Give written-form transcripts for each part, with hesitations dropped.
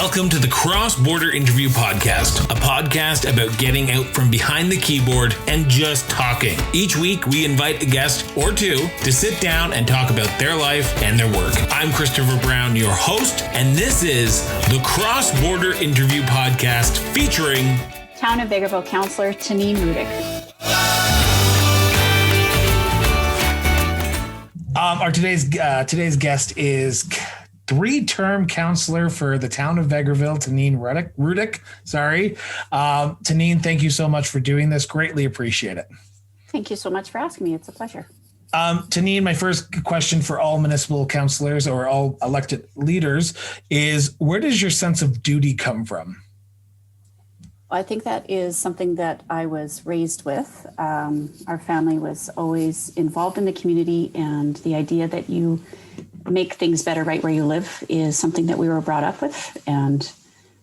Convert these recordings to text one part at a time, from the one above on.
Welcome to the Cross Border Interview Podcast, a podcast about getting out from behind the keyboard and just talking. Each week, we invite a guest or two to sit down and talk about their life and their work. I'm Christopher Brown, your host, and this is the Cross Border Interview Podcast featuring Town of Vegreville Councillor Taneen Rudyk. Our today's guest is three-term councillor for the town of Vegreville, Taneen Rudyk. Taneen, thank you so much for doing this. Greatly appreciate it. Thank you so much for asking me. It's a pleasure. Taneen, my first question for all municipal councillors or all elected leaders is, where does your sense of duty come from? I think that is something that I was raised with. Our family was always involved in the community, and the idea that you make things better right where you live is something that we were brought up with. And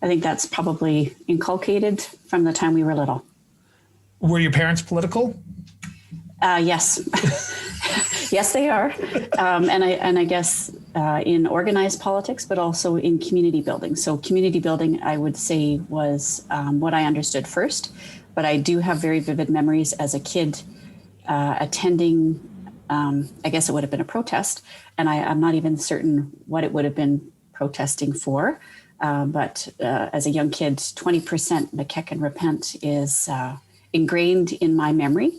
I think that's probably inculcated from the time we were little. Were your parents political? Yes. Yes, they are. And I guess in organized politics, but also in community building. So community building, I would say, was what I understood first. But I do have very vivid memories as a kid attending, I guess it would have been a protest. And I'm not even certain what it would have been protesting for. But as a young kid, 20% McKeck and Repent is ingrained in my memory.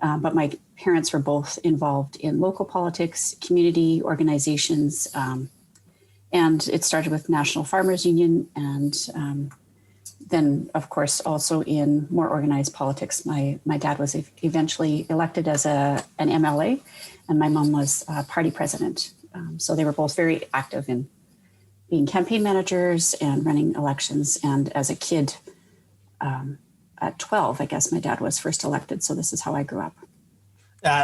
But my parents were both involved in local politics, community organizations, and it started with National Farmers Union, and then, of course, also in more organized politics. My dad was eventually elected as an MLA, and my mom was party president. So they were both very active in being campaign managers and running elections. And as a kid, at 12, I guess my dad was first elected. So this is how I grew up.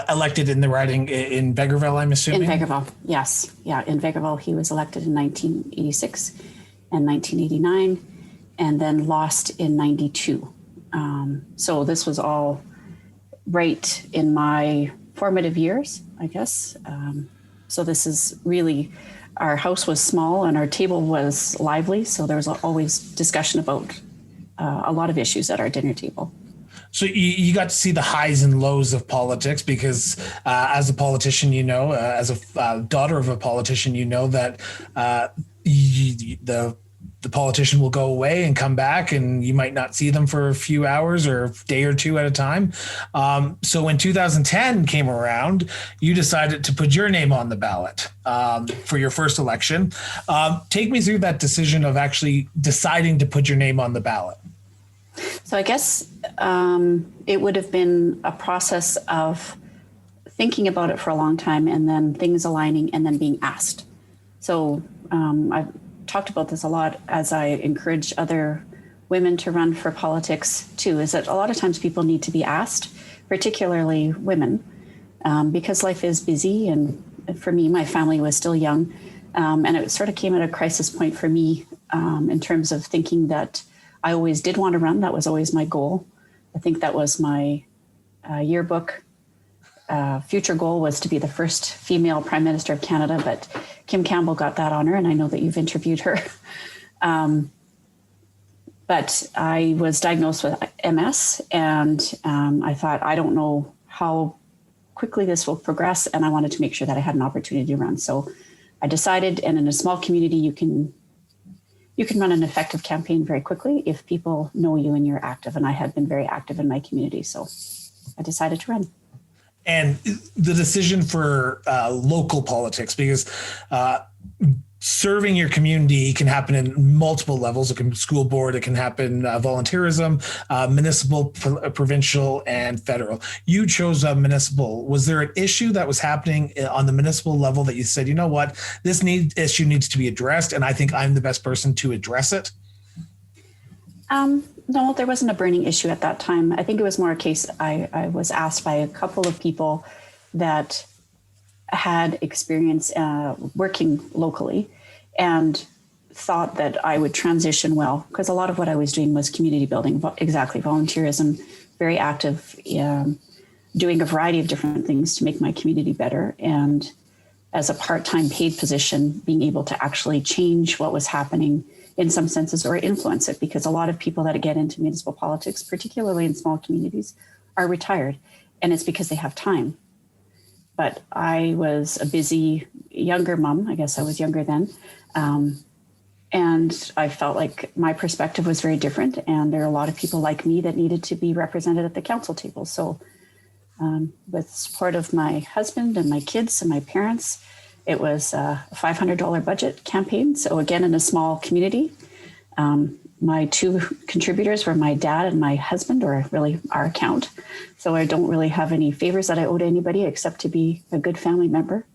Elected in the riding in Vegreville, I'm assuming? In Vegreville, yes. Yeah, in Vegreville, he was elected in 1986 and 1989, and then lost in 92. So this was all right in my formative years, I guess. So this is really, our house was small and our table was lively. So there was always discussion about a lot of issues at our dinner table. So you got to see the highs and lows of politics because as a politician, as a daughter of a politician, that the politician will go away and come back, and you might not see them for a few hours or a day or two at a time. So when 2010 came around, you decided to put your name on the ballot for your first election. Take me through that decision of actually deciding to put your name on the ballot. So I guess it would have been a process of thinking about it for a long time and then things aligning and then being asked. So I've talked about this a lot as I encourage other women to run for politics too, is that a lot of times people need to be asked, particularly women, because life is busy. And for me, my family was still young. And it sort of came at a crisis point for me in terms of thinking that I always did want to run. That was always my goal. I think that was my yearbook. Future goal was to be the first female Prime Minister of Canada, but Kim Campbell got that honor, and I know that you've interviewed her. But I was diagnosed with MS, and I thought, I don't know how quickly this will progress, and I wanted to make sure that I had an opportunity to run. So I decided, and in a small community, you can run an effective campaign very quickly if people know you and you're active. And I had been very active in my community. So I decided to run. And the decision for local politics, because serving your community can happen in multiple levels. It can be school board, it can happen volunteerism, municipal, provincial, and federal. You chose municipal. Was there an issue that was happening on the municipal level that you said, you know what, this issue needs to be addressed, and I think I'm the best person to address it? No, there wasn't a burning issue at that time. I think it was more a case I was asked by a couple of people that had experience working locally and thought that I would transition well, because a lot of what I was doing was community building, exactly, volunteerism, very active, doing a variety of different things to make my community better. And as a part-time paid position, being able to actually change what was happening in some senses, or influence it, because a lot of people that get into municipal politics, particularly in small communities, are retired, and it's because they have time. But I was a busy younger mom. I guess I was younger then. And I felt like my perspective was very different. And there are a lot of people like me that needed to be represented at the council table. So with support of my husband and my kids and my parents, it was a $500 budget campaign. So again, in a small community, my two contributors were my dad and my husband, or really our account. So I don't really have any favors that I owe to anybody except to be a good family member.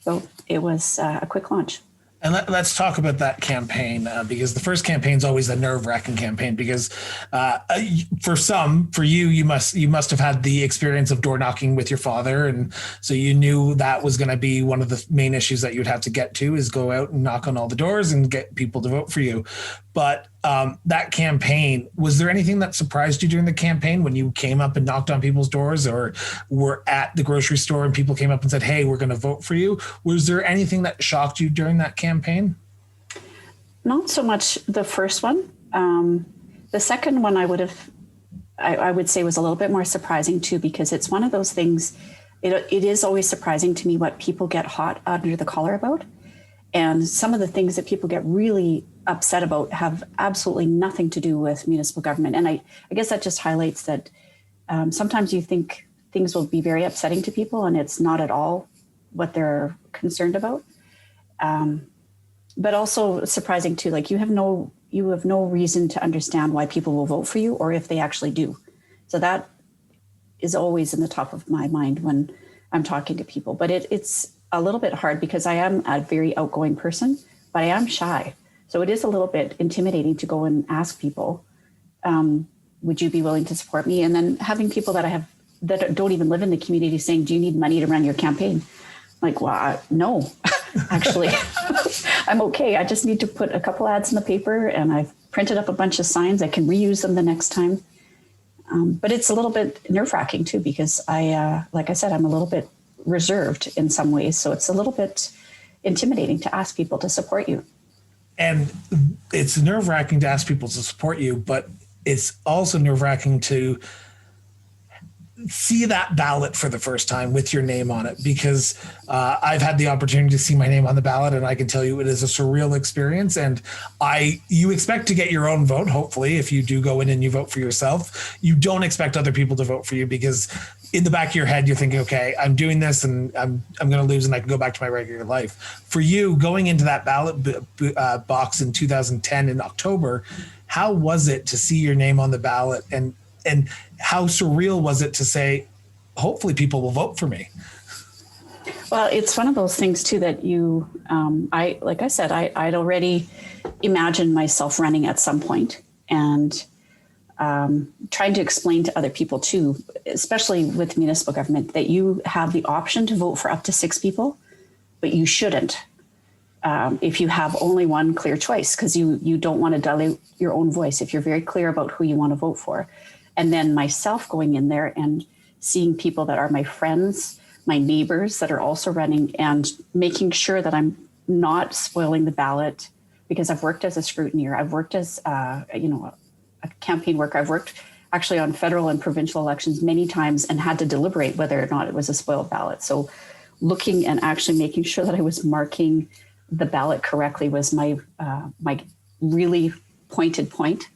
So it was a quick launch. And let's talk about that campaign, because the first campaign is always a nerve-wracking campaign, because for you, you must have had the experience of door knocking with your father. And so you knew that was going to be one of the main issues that you'd have to get to, is go out and knock on all the doors and get people to vote for you. But that campaign, was there anything that surprised you during the campaign when you came up and knocked on people's doors, or were at the grocery store and people came up and said, hey, we're going to vote for you? Was there anything that shocked you during that campaign? Not so much the first one. The second one I would say was a little bit more surprising too, because it's one of those things, it is always surprising to me what people get hot under the collar about. And some of the things that people get really upset about have absolutely nothing to do with municipal government. And I guess that just highlights that sometimes you think things will be very upsetting to people, and it's not at all what they're concerned about. But also surprising too, like you have no reason to understand why people will vote for you, or if they actually do. So that is always in the top of my mind when I'm talking to people. But it's a little bit hard because I am a very outgoing person, but I am shy. So it is a little bit intimidating to go and ask people, would you be willing to support me? And then having people that don't even live in the community saying, do you need money to run your campaign? Like, well, no, actually, I'm okay. I just need to put a couple ads in the paper, and I've printed up a bunch of signs. I can reuse them the next time. But it's a little bit nerve-wracking too, because like I said, I'm a little bit reserved in some ways. So it's a little bit intimidating to ask people to support you. And it's nerve-wracking to ask people to support you, but it's also nerve-wracking to see that ballot for the first time with your name on it, because I've had the opportunity to see my name on the ballot, and I can tell you it is a surreal experience. And you expect to get your own vote. Hopefully, if you do go in and you vote for yourself, you don't expect other people to vote for you, because in the back of your head, you're thinking, okay, I'm doing this and I'm going to lose and I can go back to my regular life. For you, going into that ballot box in 2010 in October, how was it to see your name on the ballot, and how surreal was it to say, hopefully people will vote for me? Well, it's one of those things too that like I said, I'd already imagined myself running at some point, and trying to explain to other people too, especially with municipal government, that you have the option to vote for up to 6 people, but you shouldn't if you have only one clear choice, because you don't want to dilute your own voice if you're very clear about who you want to vote for. And then myself going in there and seeing people that are my friends, my neighbors that are also running, and making sure that I'm not spoiling the ballot, because I've worked as a scrutineer. I've worked as, a campaign worker. I've worked actually on federal and provincial elections many times and had to deliberate whether or not it was a spoiled ballot. So looking and actually making sure that I was marking the ballot correctly was my really pointed point.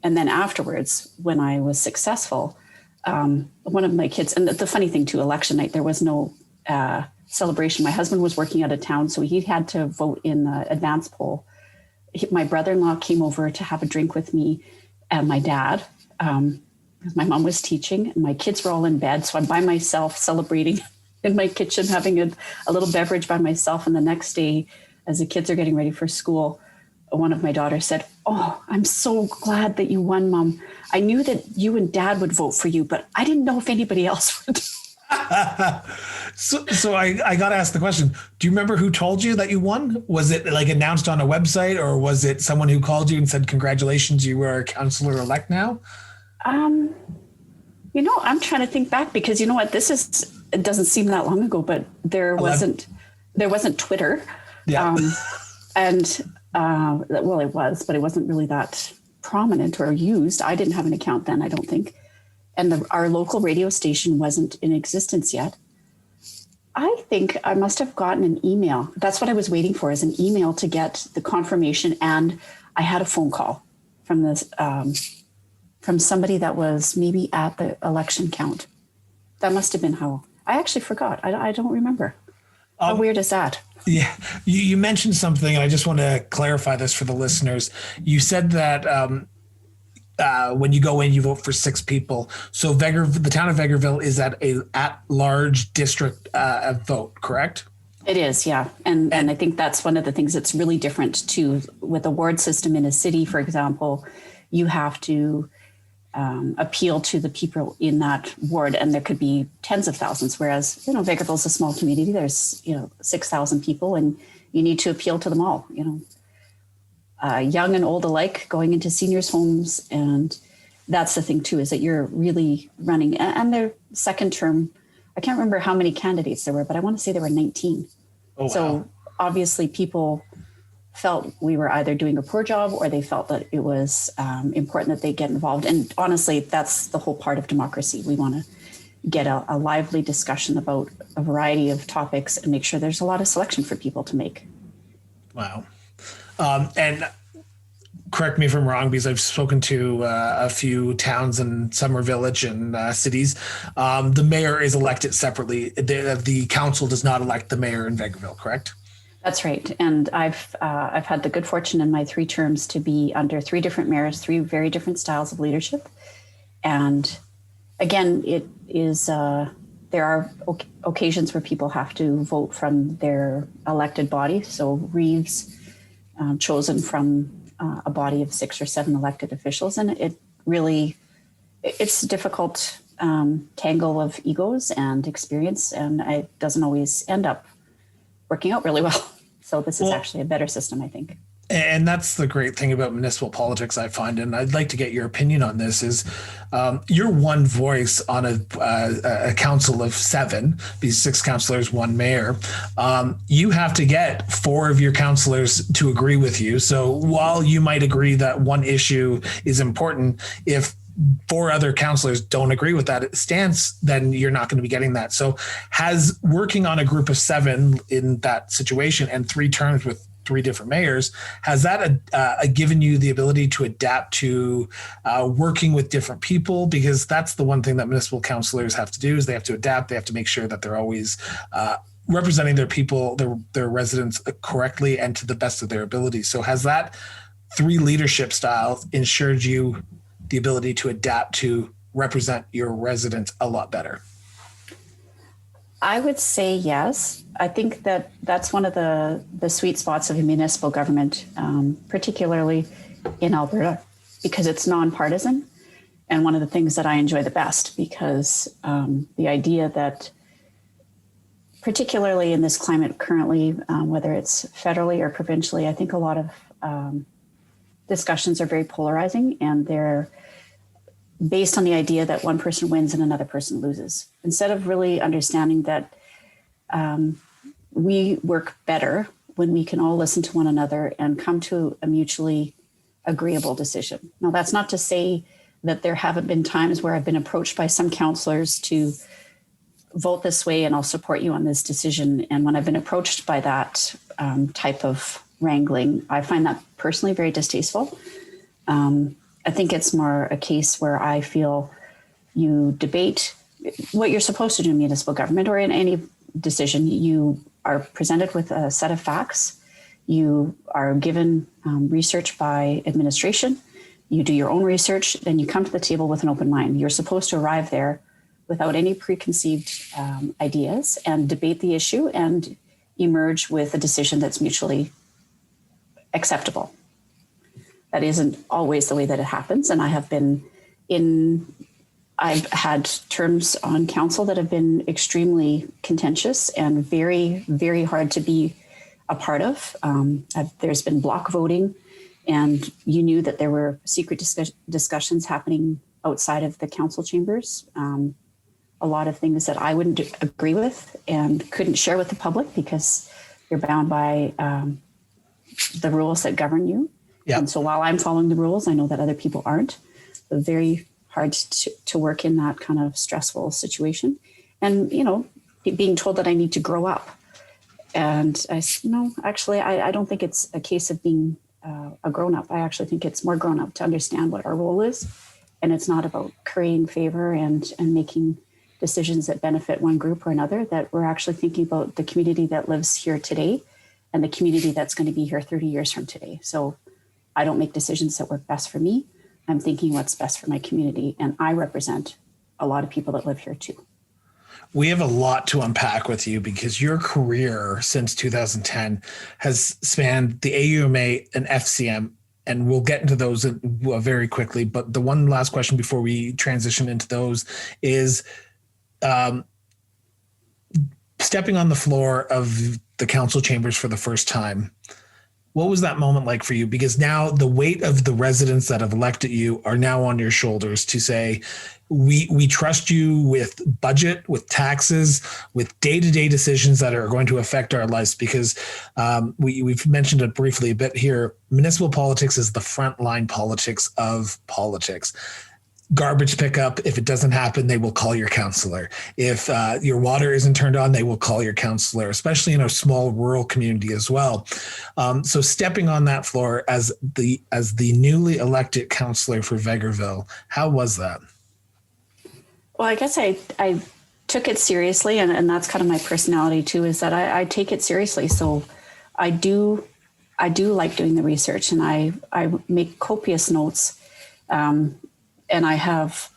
And then afterwards, when I was successful, one of my kids, and the funny thing too, election night, there was no celebration. My husband was working out of town, so he had to vote in the advance poll. My brother-in-law came over to have a drink with me and my dad, because my mom was teaching and my kids were all in bed. So I'm by myself celebrating in my kitchen, having a little beverage by myself. And the next day, as the kids are getting ready for school, one of my daughters said, "Oh, I'm so glad that you won, Mom. I knew that you and Dad would vote for you, but I didn't know if anybody else would." So I got to ask the question, do you remember who told you that you won? Was it like announced on a website, or was it someone who called you and said, congratulations, you are a councillor-elect now? I'm trying to think back, because you know what, it doesn't seem that long ago, but there wasn't Twitter. Yeah. And well, it was, but it wasn't really that prominent or used. I didn't have an account then, I don't think. And our local radio station wasn't in existence yet. I think I must have gotten an email. That's what I was waiting for, is an email to get the confirmation. And I had a phone call from this, from somebody that was maybe at the election count. That must have been how. I actually forgot. I don't remember. How weird is that? Yeah, you mentioned something, and I just want to clarify this for the listeners. You said that when you go in, you vote for 6 people. So the town of Vegreville is at-large district vote, correct? It is, yeah. And I think that's one of the things that's really different too. With a ward system in a city, for example, you have to appeal to the people in that ward, and there could be tens of thousands. Whereas, Vegreville is a small community. There's, 6,000 people, and you need to appeal to them all, young and old alike, going into seniors' homes. And that's the thing too, is that you're really running, and their second term, I can't remember how many candidates there were, but I want to say there were 19. Oh, wow. So obviously people felt we were either doing a poor job, or they felt that it was important that they get involved. And honestly, that's the whole part of democracy. We want to get a lively discussion about a variety of topics and make sure there's a lot of selection for people to make. Wow. And correct me if I'm wrong, because I've spoken to a few towns and Summer Village and cities. The mayor is elected separately. The council does not elect the mayor in Vegreville, correct? That's right. And I've had the good fortune in my 3 terms to be under 3 different mayors, 3 very different styles of leadership. And again, it is there are occasions where people have to vote from their elected body. So Reeves, chosen from a body of 6 or 7 elected officials. And it's a difficult tangle of egos and experience, and it doesn't always end up working out really well. So this is actually a better system, I think. And that's the great thing about municipal politics, I find, and I'd like to get your opinion on this, is you're one voice on a council of 7, these 6 councillors, 1 mayor. You have to get 4 of your councillors to agree with you. So while you might agree that one issue is important, if 4 other councillors don't agree with that stance, then you're not going to be getting that. So has working on a group of 7 in that situation and 3 terms with 3 different mayors, has that given you the ability to adapt to working with different people? Because that's the one thing that municipal councillors have to do, is they have to adapt. They have to make sure that they're always representing their people, their residents correctly and to the best of their ability. So has that 3 leadership styles ensured you the ability to adapt to represent your residents a lot better? I would say yes. I think that that's one of the sweet spots of a municipal government, particularly in Alberta, because it's nonpartisan. And one of the things that I enjoy the best, because the idea that, particularly in this climate currently, whether it's federally or provincially, I think a lot of discussions are very polarizing, and they're based on the idea that one person wins and another person loses, instead of really understanding that we work better when we can all listen to one another and come to a mutually agreeable decision. Now, that's not to say that there haven't been times where I've been approached by some councillors to vote this way and I'll support you on this decision. And when I've been approached by that type of wrangling, I find that personally very distasteful. I think it's more a case where I feel you debate what you're supposed to do in municipal government or in any decision. You are presented with a set of facts. You are given research by administration. You do your own research, then you come to the table with an open mind. You're supposed to arrive there without any preconceived ideas and debate the issue and emerge with a decision that's mutually acceptable. That isn't always the way that it happens. And I've had terms on council that have been extremely contentious and very, very hard to be a part of. There's been block voting, and you knew that there were secret discussions happening outside of the council chambers. A lot of things that I wouldn't agree with and couldn't share with the public because you're bound by the rules that govern you. Yeah. And so while I'm following the rules, I know that other people aren't. It's very hard to work in that kind of stressful situation. And, being told that I need to grow up. And I said, no, actually, I don't think it's a case of being a grown-up. I actually think it's more grown-up to understand what our role is. And it's not about currying favor and making decisions that benefit one group or another, that we're actually thinking about the community that lives here today and the community that's going to be here 30 years from today. So I don't make decisions that work best for me. I'm thinking what's best for my community. And I represent a lot of people that live here too. We have a lot to unpack with you because your career since 2010 has spanned the AUMA and FCM, and we'll get into those very quickly. But the one last question before we transition into those is stepping on the floor of the council chambers for the first time. What was that moment like for you? Because now the weight of the residents that have elected you are now on your shoulders to say, we trust you with budget, with taxes, with day-to-day decisions that are going to affect our lives. Because we've mentioned it briefly a bit here. Municipal politics is the frontline politics of politics. Garbage pickup, if it doesn't happen, they will call your councillor. If your water isn't turned on, they will call your councillor, especially in a small rural community as well. So stepping on that floor as the newly elected councillor for Vegreville, how was that? Well, I guess I took it seriously, and that's kind of my personality too, is that I take it seriously. So I do like doing the research, and I make copious notes. And I have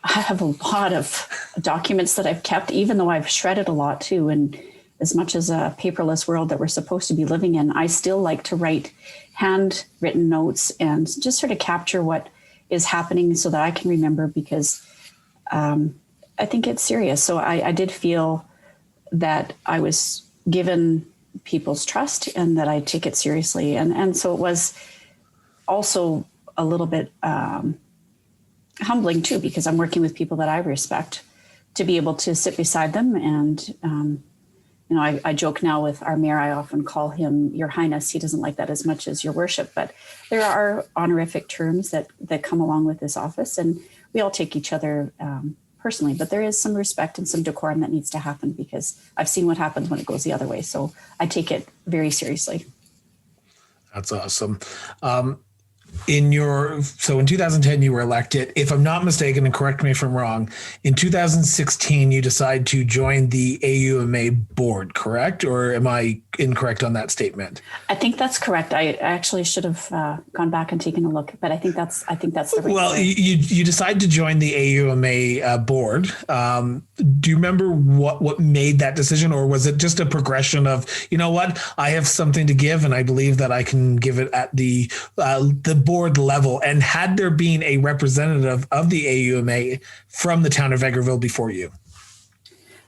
a lot of documents that I've kept, even though I've shredded a lot too. And as much as a paperless world that we're supposed to be living in, I still like to write handwritten notes and just sort of capture what is happening so that I can remember, because I think it's serious. So I did feel that I was given people's trust and that I take it seriously. And so it was also a little bit humbling too, because I'm working with people that I respect, to be able to sit beside them. And, I joke now with our mayor, I often call him Your Highness. He doesn't like that as much as Your Worship, but there are honorific terms that come along with this office, and we all take each other personally, but there is some respect and some decorum that needs to happen, because I've seen what happens when it goes the other way. So I take it very seriously. That's awesome. In 2010, you were elected. If I'm not mistaken, and correct me if I'm wrong, in 2016, you decide to join the AUMA board, correct? Or am I incorrect on that statement? I think that's correct. I actually should have gone back and taken a look, but I think that's the right Well, you decide to join the AUMA board. Do you remember what made that decision, or was it just a progression of, I have something to give, and I believe that I can give it at the board level? And had there been a representative of the AUMA from the town of Vegreville before you?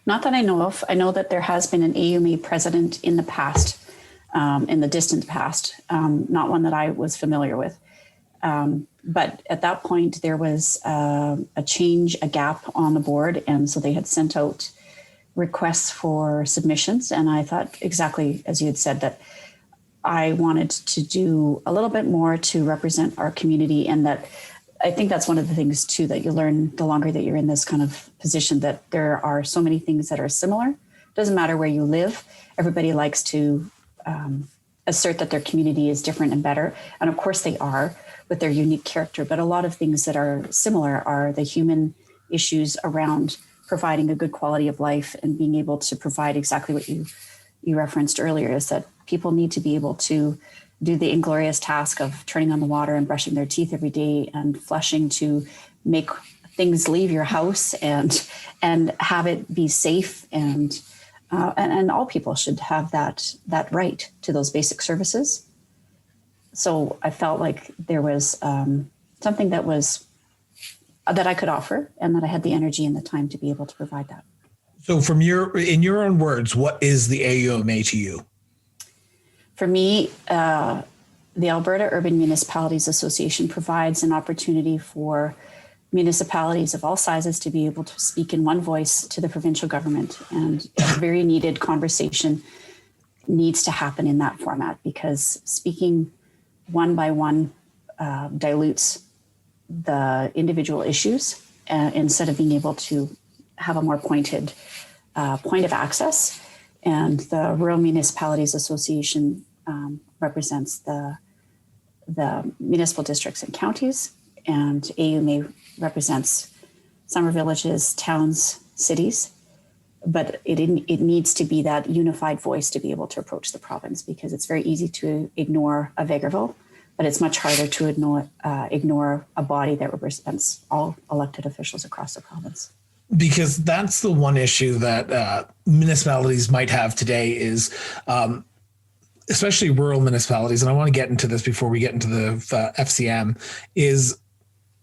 Not that I know of. I know that there has been an AUMA president in the past, in the distant past, not one that I was familiar with. But at that point, there was a gap on the board. And so they had sent out requests for submissions. And I thought, exactly as you had said, that I wanted to do a little bit more to represent our community. And that I think that's one of the things too, that you learn the longer that you're in this kind of position, that there are so many things that are similar. Doesn't matter where you live. Everybody likes to assert that their community is different and better. And of course they are, with their unique character. But a lot of things that are similar are the human issues around providing a good quality of life and being able to provide exactly what you referenced earlier, is that people need to be able to do the inglorious task of turning on the water and brushing their teeth every day and flushing to make things leave your house and have it be safe. And all people should have that right to those basic services. So I felt like there was something that I could offer, and that I had the energy and the time to be able to provide that. So in your own words, what is the AUMA to you? For me, the Alberta Urban Municipalities Association provides an opportunity for municipalities of all sizes to be able to speak in one voice to the provincial government, and a very needed conversation needs to happen in that format, because speaking one by one dilutes the individual issues instead of being able to have a more pointed point of access. And the Rural Municipalities Association represents the municipal districts and counties, and AUMA represents summer villages, towns, cities. But it needs to be that unified voice to be able to approach the province, because it's very easy to ignore a Vegreville, but it's much harder to ignore a body that represents all elected officials across the province. Because that's the one issue that municipalities might have today is, especially rural municipalities, and I want to get into this before we get into the FCM, is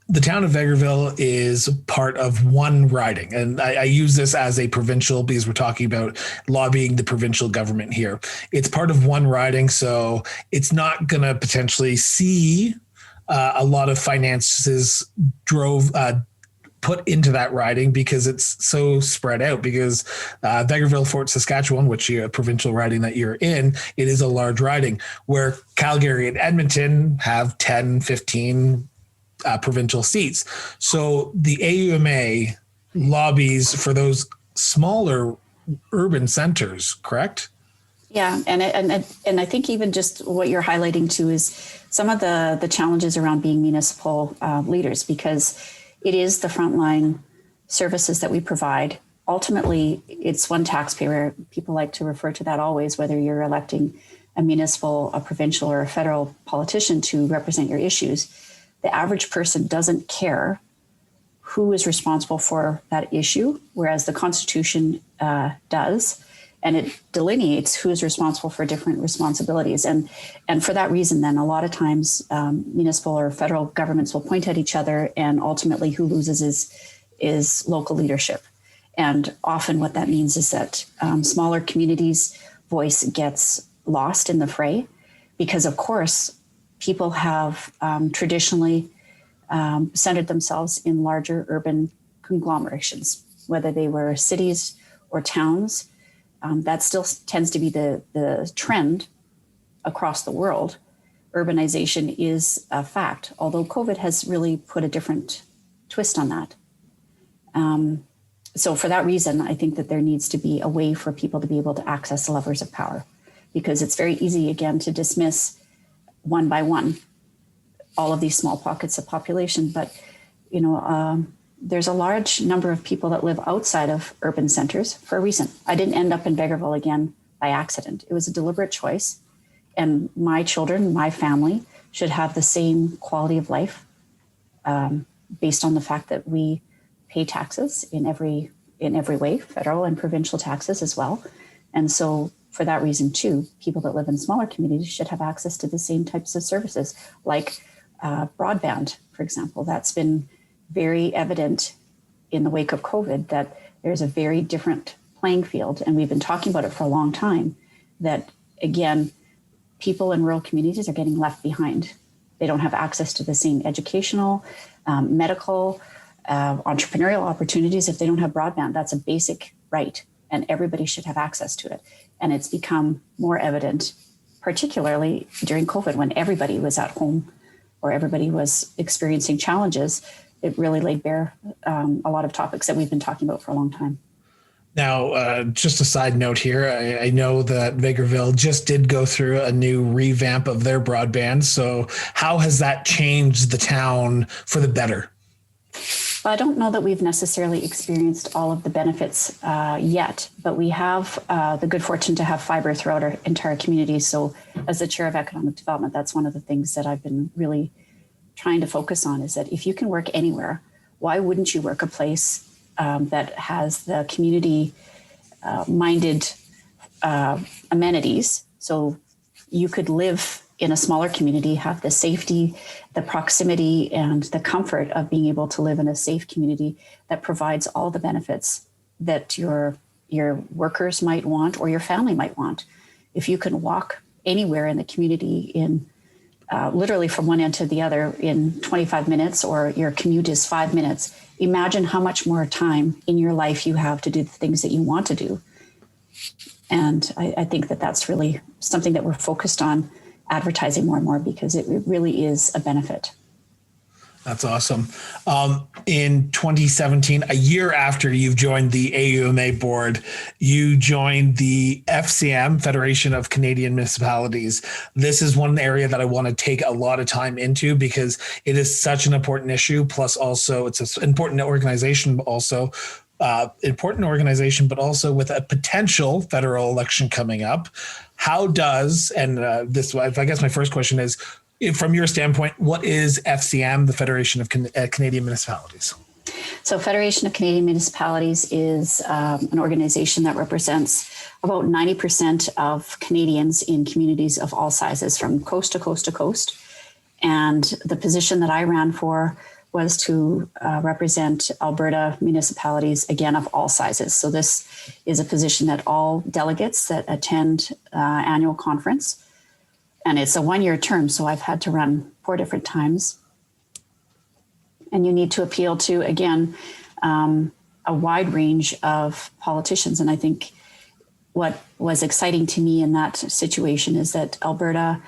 the town of Vegreville is part of one riding. And I use this as a provincial because we're talking about lobbying the provincial government here. It's part of one riding, so it's not going to potentially see a lot of finances put into that riding because it's so spread out, because Vegreville, Fort Saskatchewan, which is a provincial riding that you're in, it is a large riding, where Calgary and Edmonton have 10, 15 provincial seats. So the AUMA lobbies for those smaller urban centers, correct? Yeah, and I think even just what you're highlighting too is some of the challenges around being municipal leaders, because it is the frontline services that we provide. Ultimately, it's one taxpayer. People like to refer to that always, whether you're electing a municipal, a provincial, or a federal politician to represent your issues. The average person doesn't care who is responsible for that issue, whereas the Constitution does, and it delineates who is responsible for different responsibilities. And for that reason, then, a lot of times municipal or federal governments will point at each other, and ultimately who loses is local leadership. And often what that means is that smaller communities' voice gets lost in the fray, because, of course, people have traditionally centered themselves in larger urban conglomerations, whether they were cities or towns. That still tends to be the trend across the world. Urbanization is a fact, although COVID has really put a different twist on that. So for that reason, I think that there needs to be a way for people to be able to access levers of power, because it's very easy, again, to dismiss one by one all of these small pockets of population. But, there's a large number of people that live outside of urban centers for a reason. I didn't end up in Vegreville again by accident. It was a deliberate choice. And my children, my family, should have the same quality of life based on the fact that we pay taxes in every way, federal and provincial taxes as well. And so for that reason, too, people that live in smaller communities should have access to the same types of services, like broadband, for example. That's been very evident in the wake of COVID, that there's a very different playing field. And we've been talking about it for a long time, that, again, people in rural communities are getting left behind. They don't have access to the same educational, medical, entrepreneurial opportunities if they don't have broadband. That's a basic right, and everybody should have access to it. And it's become more evident, particularly during COVID, when everybody was at home or everybody was experiencing challenges. It really laid bare a lot of topics that we've been talking about for a long time. Now, just a side note here, I know that Vegreville just did go through a new revamp of their broadband. So how has that changed the town for the better? Well, I don't know that we've necessarily experienced all of the benefits yet, but we have the good fortune to have fiber throughout our entire community. So as the chair of economic development, that's one of the things that I've been really trying to focus on, is that if you can work anywhere, why wouldn't you work a place that has the community minded amenities? So you could live in a smaller community, have the safety, the proximity, and the comfort of being able to live in a safe community that provides all the benefits that your workers might want or your family might want. If you can walk anywhere in the community in literally from one end to the other in 25 minutes, or your commute is 5 minutes, imagine how much more time in your life you have to do the things that you want to do. And I think that that's really something that we're focused on advertising more and more, because it really is a benefit. That's awesome. In 2017, a year after you've joined the AUMA board, you joined the FCM, Federation of Canadian Municipalities. This is one area that I want to take a lot of time into because it is such an important issue. Plus, also, it's an important organization, but also with a potential federal election coming up. How does, and this, I guess my first question is, from your standpoint, what is FCM, the Federation of Canadian Municipalities? So Federation of Canadian Municipalities is an organization that represents about 90% of Canadians in communities of all sizes, from coast to coast to coast. And the position that I ran for was to represent Alberta municipalities, again, of all sizes. So this is a position that all delegates that attend annual conference, and it's a one-year term, so I've had to run 4 different times. And you need to appeal to, again, a wide range of politicians. And I think what was exciting to me in that situation is that Alberta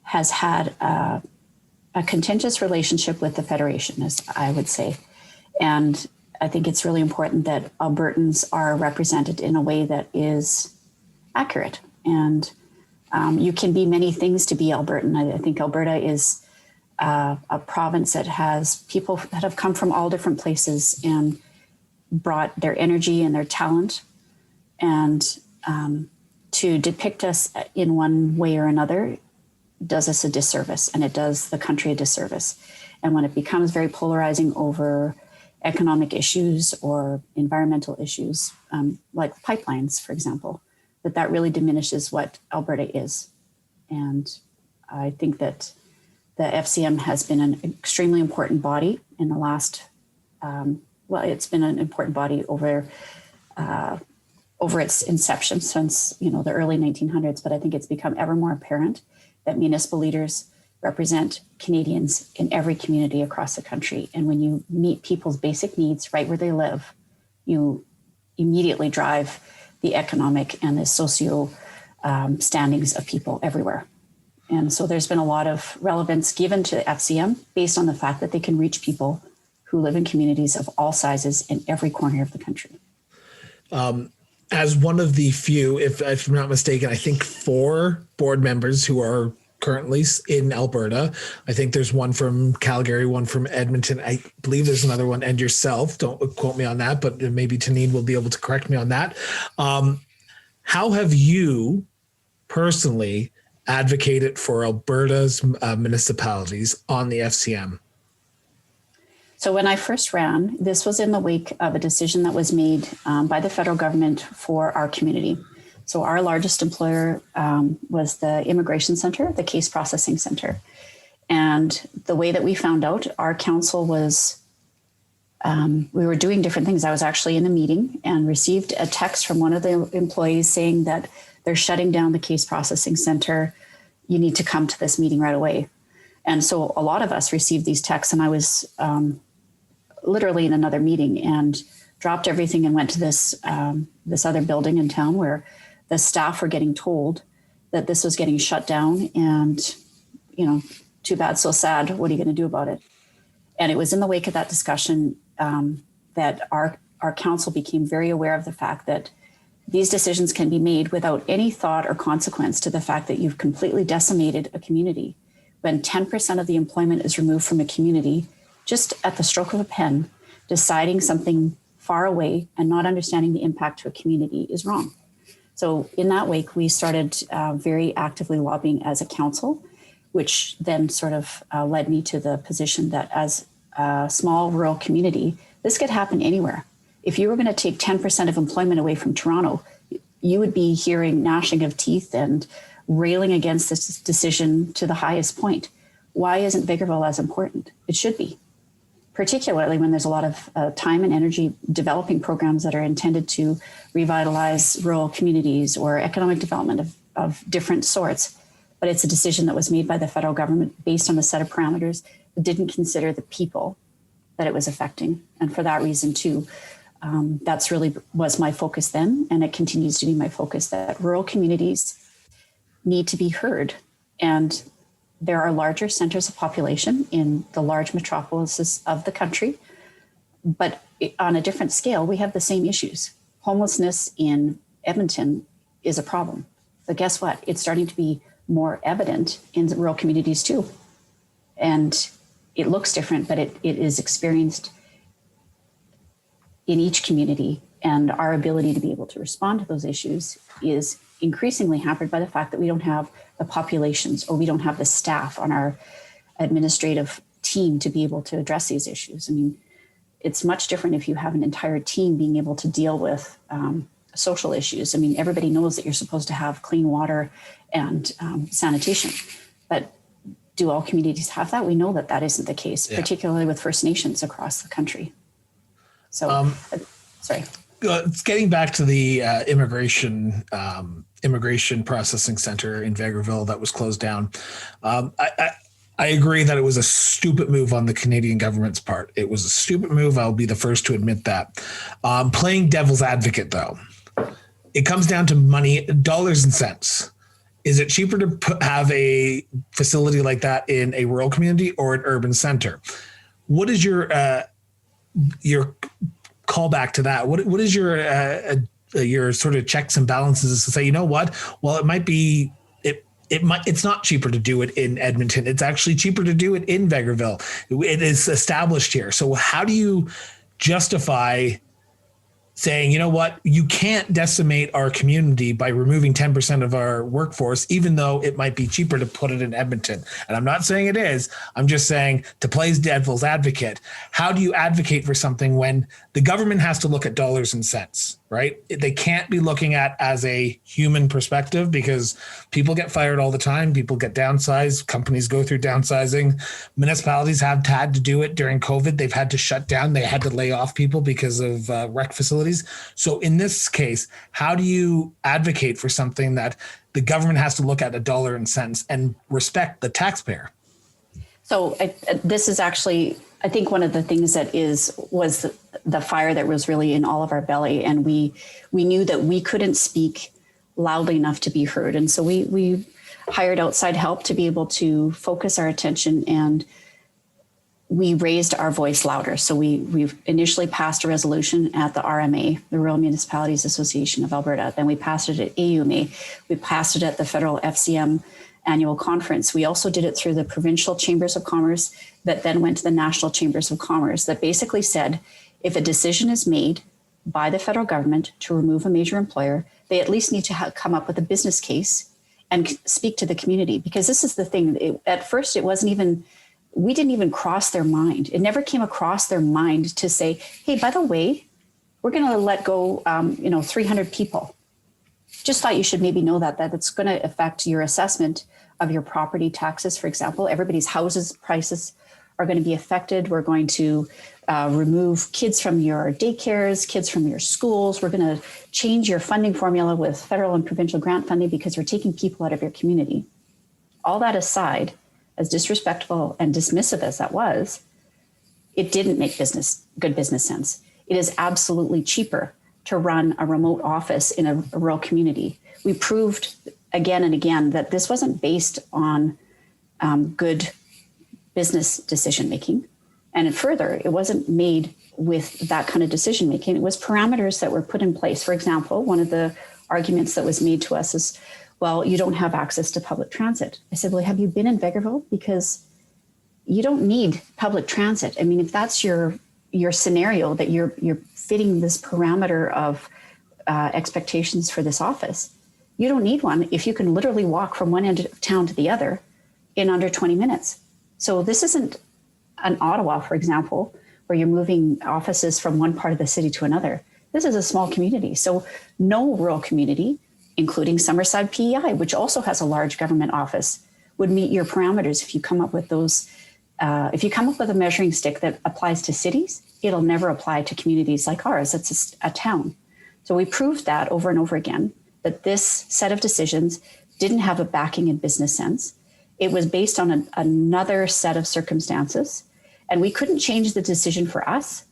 has had a contentious relationship with the Federation, as I would say. And I think it's really important that Albertans are represented in a way that is accurate. And you can be many things to be Albertan. I think Alberta is a province that has people that have come from all different places and brought their energy and their talent. And to depict us in one way or another does us a disservice, and it does the country a disservice. And when it becomes very polarizing over economic issues or environmental issues, like pipelines, for example, that really diminishes what Alberta is. And I think that the FCM has been an extremely important body in the last, it's been an important body over its inception since, the early 1900s. But I think it's become ever more apparent that municipal leaders represent Canadians in every community across the country. And when you meet people's basic needs right where they live, you immediately drive the economic and the socio standings of people everywhere. And so there's been a lot of relevance given to FCM based on the fact that they can reach people who live in communities of all sizes in every corner of the country. As one of the few, if I'm not mistaken, I think 4 board members who are currently in Alberta. I think there's one from Calgary, one from Edmonton. I believe there's another one, and yourself. Don't quote me on that, but maybe Taneen will be able to correct me on that. How have you personally advocated for Alberta's municipalities on the FCM? So when I first ran, this was in the wake of a decision that was made by the federal government for our community. So our largest employer was the Immigration Center, the Case Processing Center. And the way that we found out, our council was, we were doing different things. I was actually in a meeting and received a text from one of the employees saying that they're shutting down the Case Processing Center. You need to come to this meeting right away. And so a lot of us received these texts, and I was literally in another meeting and dropped everything and went to this other building in town where the staff were getting told that this was getting shut down, and, too bad, so sad. What are you going to do about it? And it was in the wake of that discussion that our council became very aware of the fact that these decisions can be made without any thought or consequence to the fact that you've completely decimated a community. When 10% of the employment is removed from a community, just at the stroke of a pen, deciding something far away and not understanding the impact to a community is wrong. So in that wake, we started very actively lobbying as a council, which then sort of led me to the position that as a small rural community, this could happen anywhere. If you were going to take 10% of employment away from Toronto, you would be hearing gnashing of teeth and railing against this decision to the highest point. Why isn't Vegreville as important? It should be, particularly when there's a lot of time and energy developing programs that are intended to revitalize rural communities or economic development of different sorts. But it's a decision that was made by the federal government based on a set of parameters that didn't consider the people that it was affecting. And for that reason, too, That's really was my focus then, and it continues to be my focus, that rural communities need to be heard. And there are larger centers of population in the large metropolises of the country, but on a different scale, we have the same issues. Homelessness in Edmonton is a problem. But guess what? It's starting to be more evident in rural communities too. And it looks different, but it is experienced in each community. And our ability to be able to respond to those issues is increasingly hampered by the fact that we don't have the populations, or we don't have the staff on our administrative team to be able to address these issues. I mean, it's much different if you have an entire team being able to deal with social issues. I mean, everybody knows that you're supposed to have clean water and sanitation, but do all communities have that? We know that that isn't the case, particularly with First Nations across the country. So, sorry. It's getting back to the immigration processing center in Vegreville that was closed down. I agree that it was a stupid move on the Canadian government's part. It was a stupid move. I'll be the first to admit that. Playing devil's advocate, though, it comes down to money, dollars and cents. Is it cheaper to have a facility like that in a rural community or an urban center? What is your callback to that? What is your sort of checks and balances to say, you know what? Well, it might be. It's not cheaper to do it in Edmonton. It's actually cheaper to do it in Vegreville. It is established here. So how do you justify saying, you know what, you can't decimate our community by removing 10% of our workforce, even though it might be cheaper to put it in Edmonton? And I'm not saying it is. I'm just saying, to play devil's advocate, how do you advocate for something when the government has to look at dollars and cents, right? They can't be looking at as a human perspective, because people get fired all the time. People get downsized. Companies go through downsizing. Municipalities have had to do it during COVID. They've had to shut down. They had to lay off people because of rec facilities. So in this case, how do you advocate for something that the government has to look at a dollar and cents and respect the taxpayer? So this is actually, I think, one of the things that was the fire that was really in all of our belly. And we knew that we couldn't speak loudly enough to be heard. And so we hired outside help to be able to focus our attention, and we raised our voice louder. So we've initially passed a resolution at the RMA, the Rural Municipalities Association of Alberta. Then we passed it at AUMA. We passed it at the federal FCM annual conference. We also did it through the provincial chambers of commerce, that then went to the national chambers of commerce, that basically said, if a decision is made by the federal government to remove a major employer, they at least need to come up with a business case and speak to the community. Because this is the thing, at first it wasn't even, we didn't even cross their mind. It never came across their mind to say, hey, by the way, we're going to let go 300 people. Just thought you should maybe know that it's going to affect your assessment of your property taxes, for example. Everybody's houses prices are going to be affected. We're going to remove kids from your daycares, kids from your schools. We're going to change your funding formula with federal and provincial grant funding because we're taking people out of your community. All that aside, as disrespectful and dismissive as that was, it didn't make good business sense. It is absolutely cheaper to run a remote office in a rural community. We proved again and again that this wasn't based on good business decision-making. And further, it wasn't made with that kind of decision-making. It was parameters that were put in place. For example, one of the arguments that was made to us is, well, you don't have access to public transit. I said, well, have you been in Vegreville? Because you don't need public transit. I mean, if that's your scenario, that you're fitting this parameter of expectations for this office, you don't need one if you can literally walk from one end of town to the other in under 20 minutes. So this isn't an Ottawa, for example, where you're moving offices from one part of the city to another. This is a small community. So no rural community, including Summerside PEI, which also has a large government office, would meet your parameters if you come up with those. If you come up with a measuring stick that applies to cities, it'll never apply to communities like ours. It's a town. So we proved that over and over again, that this set of decisions didn't have a backing in business sense. It was based on another set of circumstances, and we couldn't change the decision for us,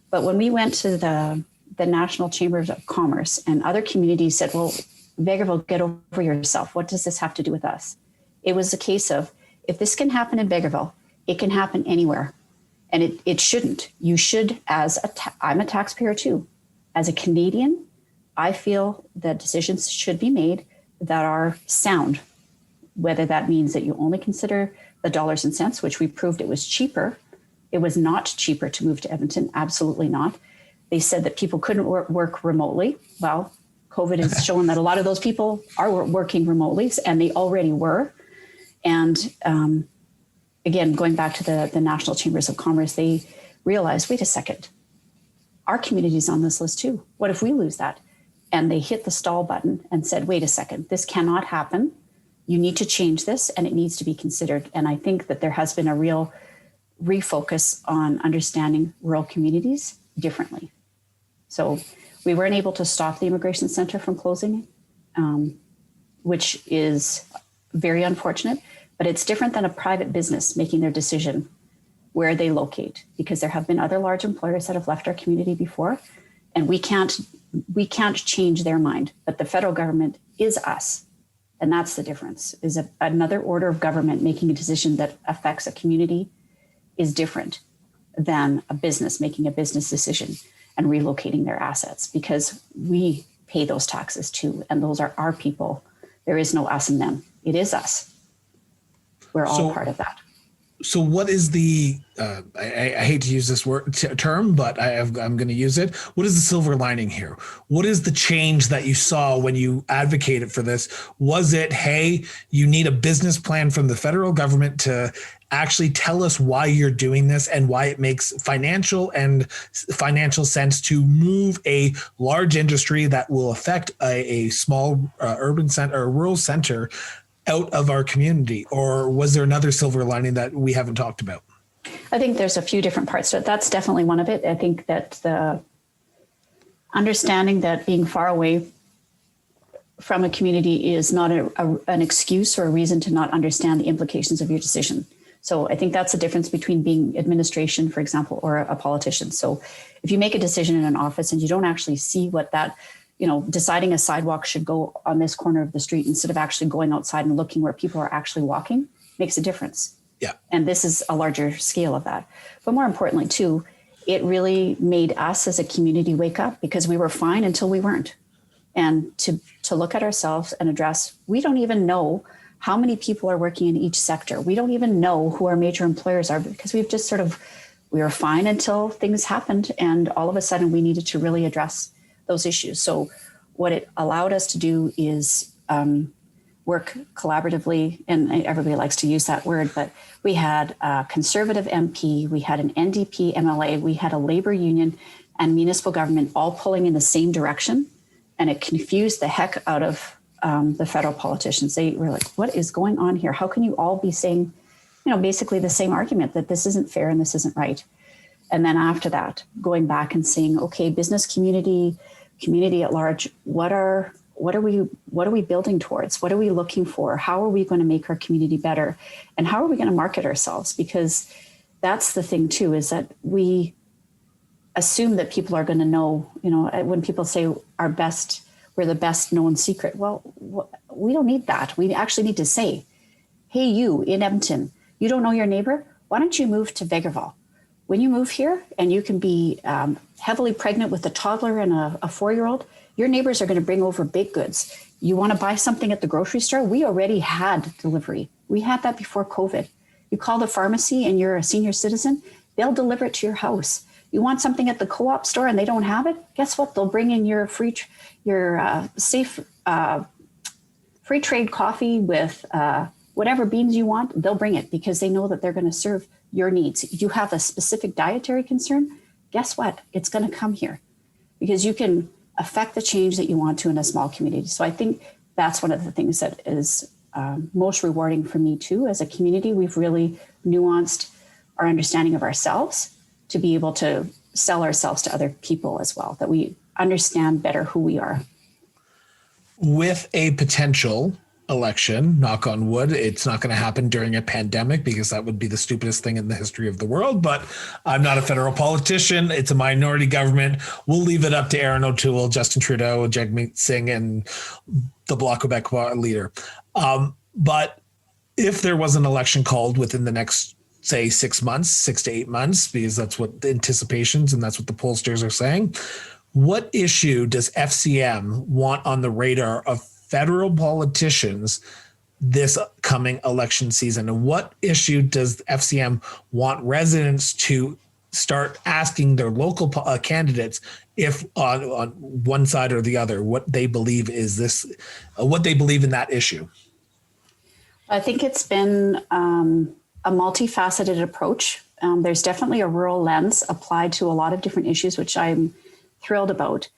But when we went to the National Chambers of Commerce and other communities said, well, Vegreville, get over yourself. What does this have to do with us? It was a case of, if this can happen in Vegreville, it can happen anywhere. And it shouldn't. You should, I'm a taxpayer too. As a Canadian, I feel that decisions should be made that are sound, whether that means that you only consider the dollars and cents, which we proved it was cheaper. It was not cheaper to move to Edmonton. Absolutely not. They said that people couldn't work remotely. Well, COVID has shown that a lot of those people are working remotely, and they already were. And again, going back to the National Chambers of Commerce, they realized, wait a second, our community's on this list too. What if we lose that? And they hit the stall button and said, wait a second, this cannot happen. You need to change this, and it needs to be considered. And I think that there has been a real refocus on understanding rural communities differently. So we weren't able to stop the Immigration Center from closing, which is very unfortunate, but it's different than a private business making their decision where they locate, because there have been other large employers that have left our community before, and we can't change their mind. But the federal government is us. And that's the difference, is another order of government making a decision that affects a community is different than a business making a business decision and relocating their assets, because we pay those taxes too. And those are our people. There is no us and them. It is us. We're all part of that. So what is the, I hate to use this term, but I'm going to use it. What is the silver lining here? What is the change that you saw when you advocated for this? Was it, hey, you need a business plan from the federal government to actually tell us why you're doing this and why it makes financial sense to move a large industry that will affect a small urban center or rural center out of our community? Or was there another silver lining that we haven't talked about? I think there's a few different parts to it. That's definitely one of it. I think that the understanding that being far away from a community is not an excuse or a reason to not understand the implications of your decision. So I think that's the difference between being administration, for example, or a politician. So if you make a decision in an office and you don't actually see what that, deciding a sidewalk should go on this corner of the street instead of actually going outside and looking where people are actually walking, makes a difference. Yeah. And this is a larger scale of that. But more importantly, too, it really made us as a community wake up, because we were fine until we weren't. And to look at ourselves and address, we don't even know how many people are working in each sector. We don't even know who our major employers are, because we've just we were fine until things happened. And all of a sudden we needed to really address those issues. So what it allowed us to do is work collaboratively, and everybody likes to use that word, but we had a Conservative MP, we had an NDP MLA, we had a labor union and municipal government all pulling in the same direction. And it confused the heck out of the federal politicians. They were like, what is going on here? How can you all be saying, basically the same argument, that this isn't fair and this isn't right? And then after that, going back and saying, okay, business community at large, what are we building towards? What are we looking for? How are we going to make our community better? And how are we going to market ourselves? Because that's the thing too, is that we assume that people are going to know, when people say we're the best known secret. Well, we don't need that. We actually need to say, hey, you in Edmonton, you don't know your neighbor? Why don't you move to Vegreville? When you move here and you can be heavily pregnant with a toddler and a 4-year-old, your neighbors are going to bring over baked goods. You want to buy something at the grocery store? We already had delivery. We had that before COVID. You call the pharmacy and you're a senior citizen, they'll deliver it to your house. You want something at the co-op store and they don't have it? Guess what? They'll bring in your safe free trade coffee with whatever beans you want. They'll bring it because they know that they're going to serve your needs. If you have a specific dietary concern, guess what? It's going to come here because you can affect the change that you want to in a small community. So I think that's one of the things that is most rewarding for me too. As a community, we've really nuanced our understanding of ourselves to be able to sell ourselves to other people as well, that we understand better who we are. With a potential election, knock on wood, it's not going to happen during a pandemic because that would be the stupidest thing in the history of the world. But I'm not a federal politician. It's a minority government. We'll leave it up to Aaron O'Toole, Justin Trudeau, Jagmeet Singh, and the Bloc Québécois leader. But if there was an election called within the next, say, 6 months, 6 to 8 months, because that's what the anticipations and that's what the pollsters are saying, what issue does FCM want on the radar of federal politicians this coming election season? And what issue does FCM want residents to start asking their local candidates if on one side or the other, what they believe is this, what they believe in that issue? I think it's been a multifaceted approach. There's definitely a rural lens applied to a lot of different issues, which I'm thrilled about,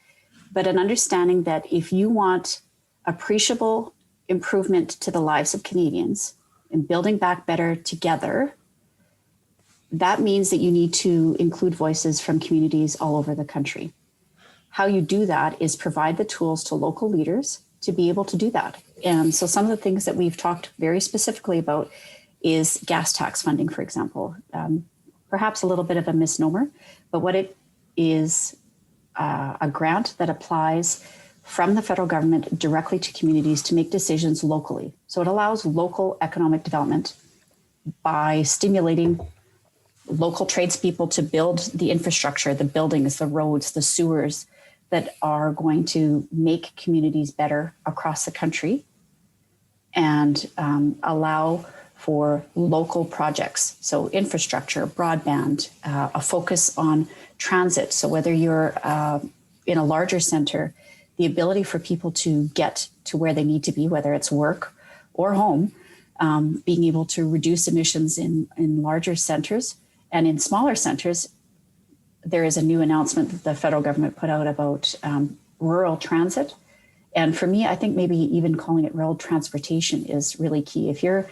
but an understanding that if you want appreciable improvement to the lives of Canadians and building back better together, that means that you need to include voices from communities all over the country. How you do that is provide the tools to local leaders to be able to do that. And so some of the things that we've talked very specifically about is gas tax funding, for example. Perhaps a little bit of a misnomer, but what it is, a grant that applies from the federal government directly to communities to make decisions locally. So it allows local economic development by stimulating local tradespeople to build the infrastructure, the buildings, the roads, the sewers that are going to make communities better across the country, and allow for local projects. So infrastructure, broadband, a focus on transit. So whether you're in a larger center, the ability for people to get to where they need to be, whether it's work or home, being able to reduce emissions in larger centers. And in smaller centers, there is a new announcement that the federal government put out about rural transit. And for me, I think maybe even calling it rural transportation is really key. If you're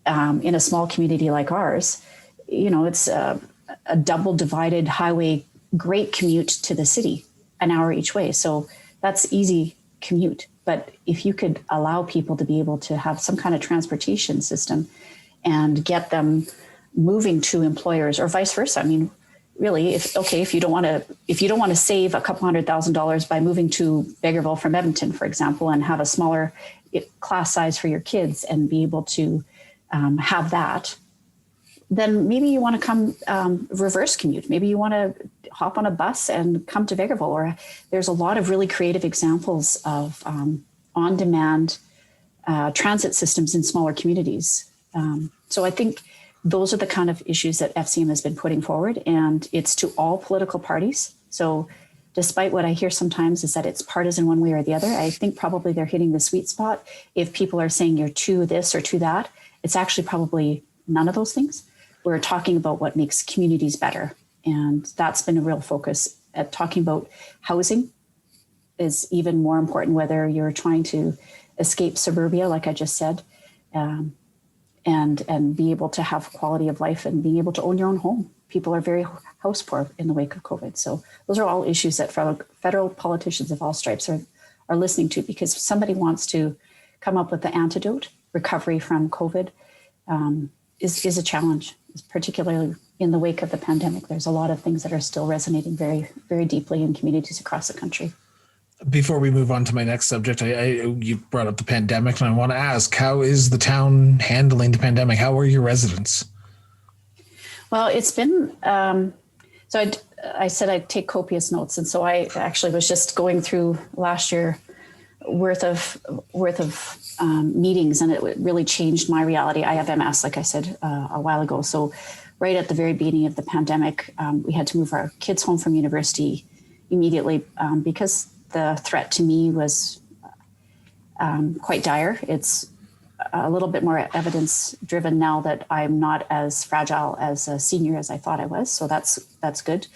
in a small community like ours, you know, it's a double divided highway, great commute to the city, an hour each way. So that's easy commute. But if you could allow people to be able to have some kind of transportation system and get them moving to employers or vice versa. I mean, really, if you don't want to save a couple $100,000 by moving to Vegreville from Edmonton, for example, and have a smaller class size for your kids and be able to have that, then maybe you want to come reverse commute. Maybe you want to hop on a bus and come to Vegreville. Or there's a lot of really creative examples of on-demand transit systems in smaller communities. So I think those are the kind of issues that FCM has been putting forward, and it's to all political parties. So despite what I hear sometimes is that it's partisan one way or the other, I think probably they're hitting the sweet spot. If people are saying you're to this or to that, it's actually probably none of those things. We're talking about what makes communities better. And that's been a real focus at talking about housing is even more important, whether you're trying to escape suburbia, like I just said, and be able to have quality of life and being able to own your own home. People are very house poor in the wake of COVID. So those are all issues that federal politicians of all stripes are listening to, because somebody wants to come up with the antidote. Recovery from COVID is a challenge, particularly in the wake of the pandemic. There's a lot of things that are still resonating very, very deeply in communities across the country. Before we move on to my next subject, you brought up the pandemic, and I want to ask, how is the town handling the pandemic? How are your residents? Well, it's been, so I said I'd take copious notes. And so I actually was just going through last year worth of meetings, and it really changed my reality. I have MS, like I said a while ago. So right at the very beginning of the pandemic, we had to move our kids home from university immediately because the threat to me was quite dire. It's a little bit more evidence driven now that I'm not as fragile as a senior as I thought I was. So that's good.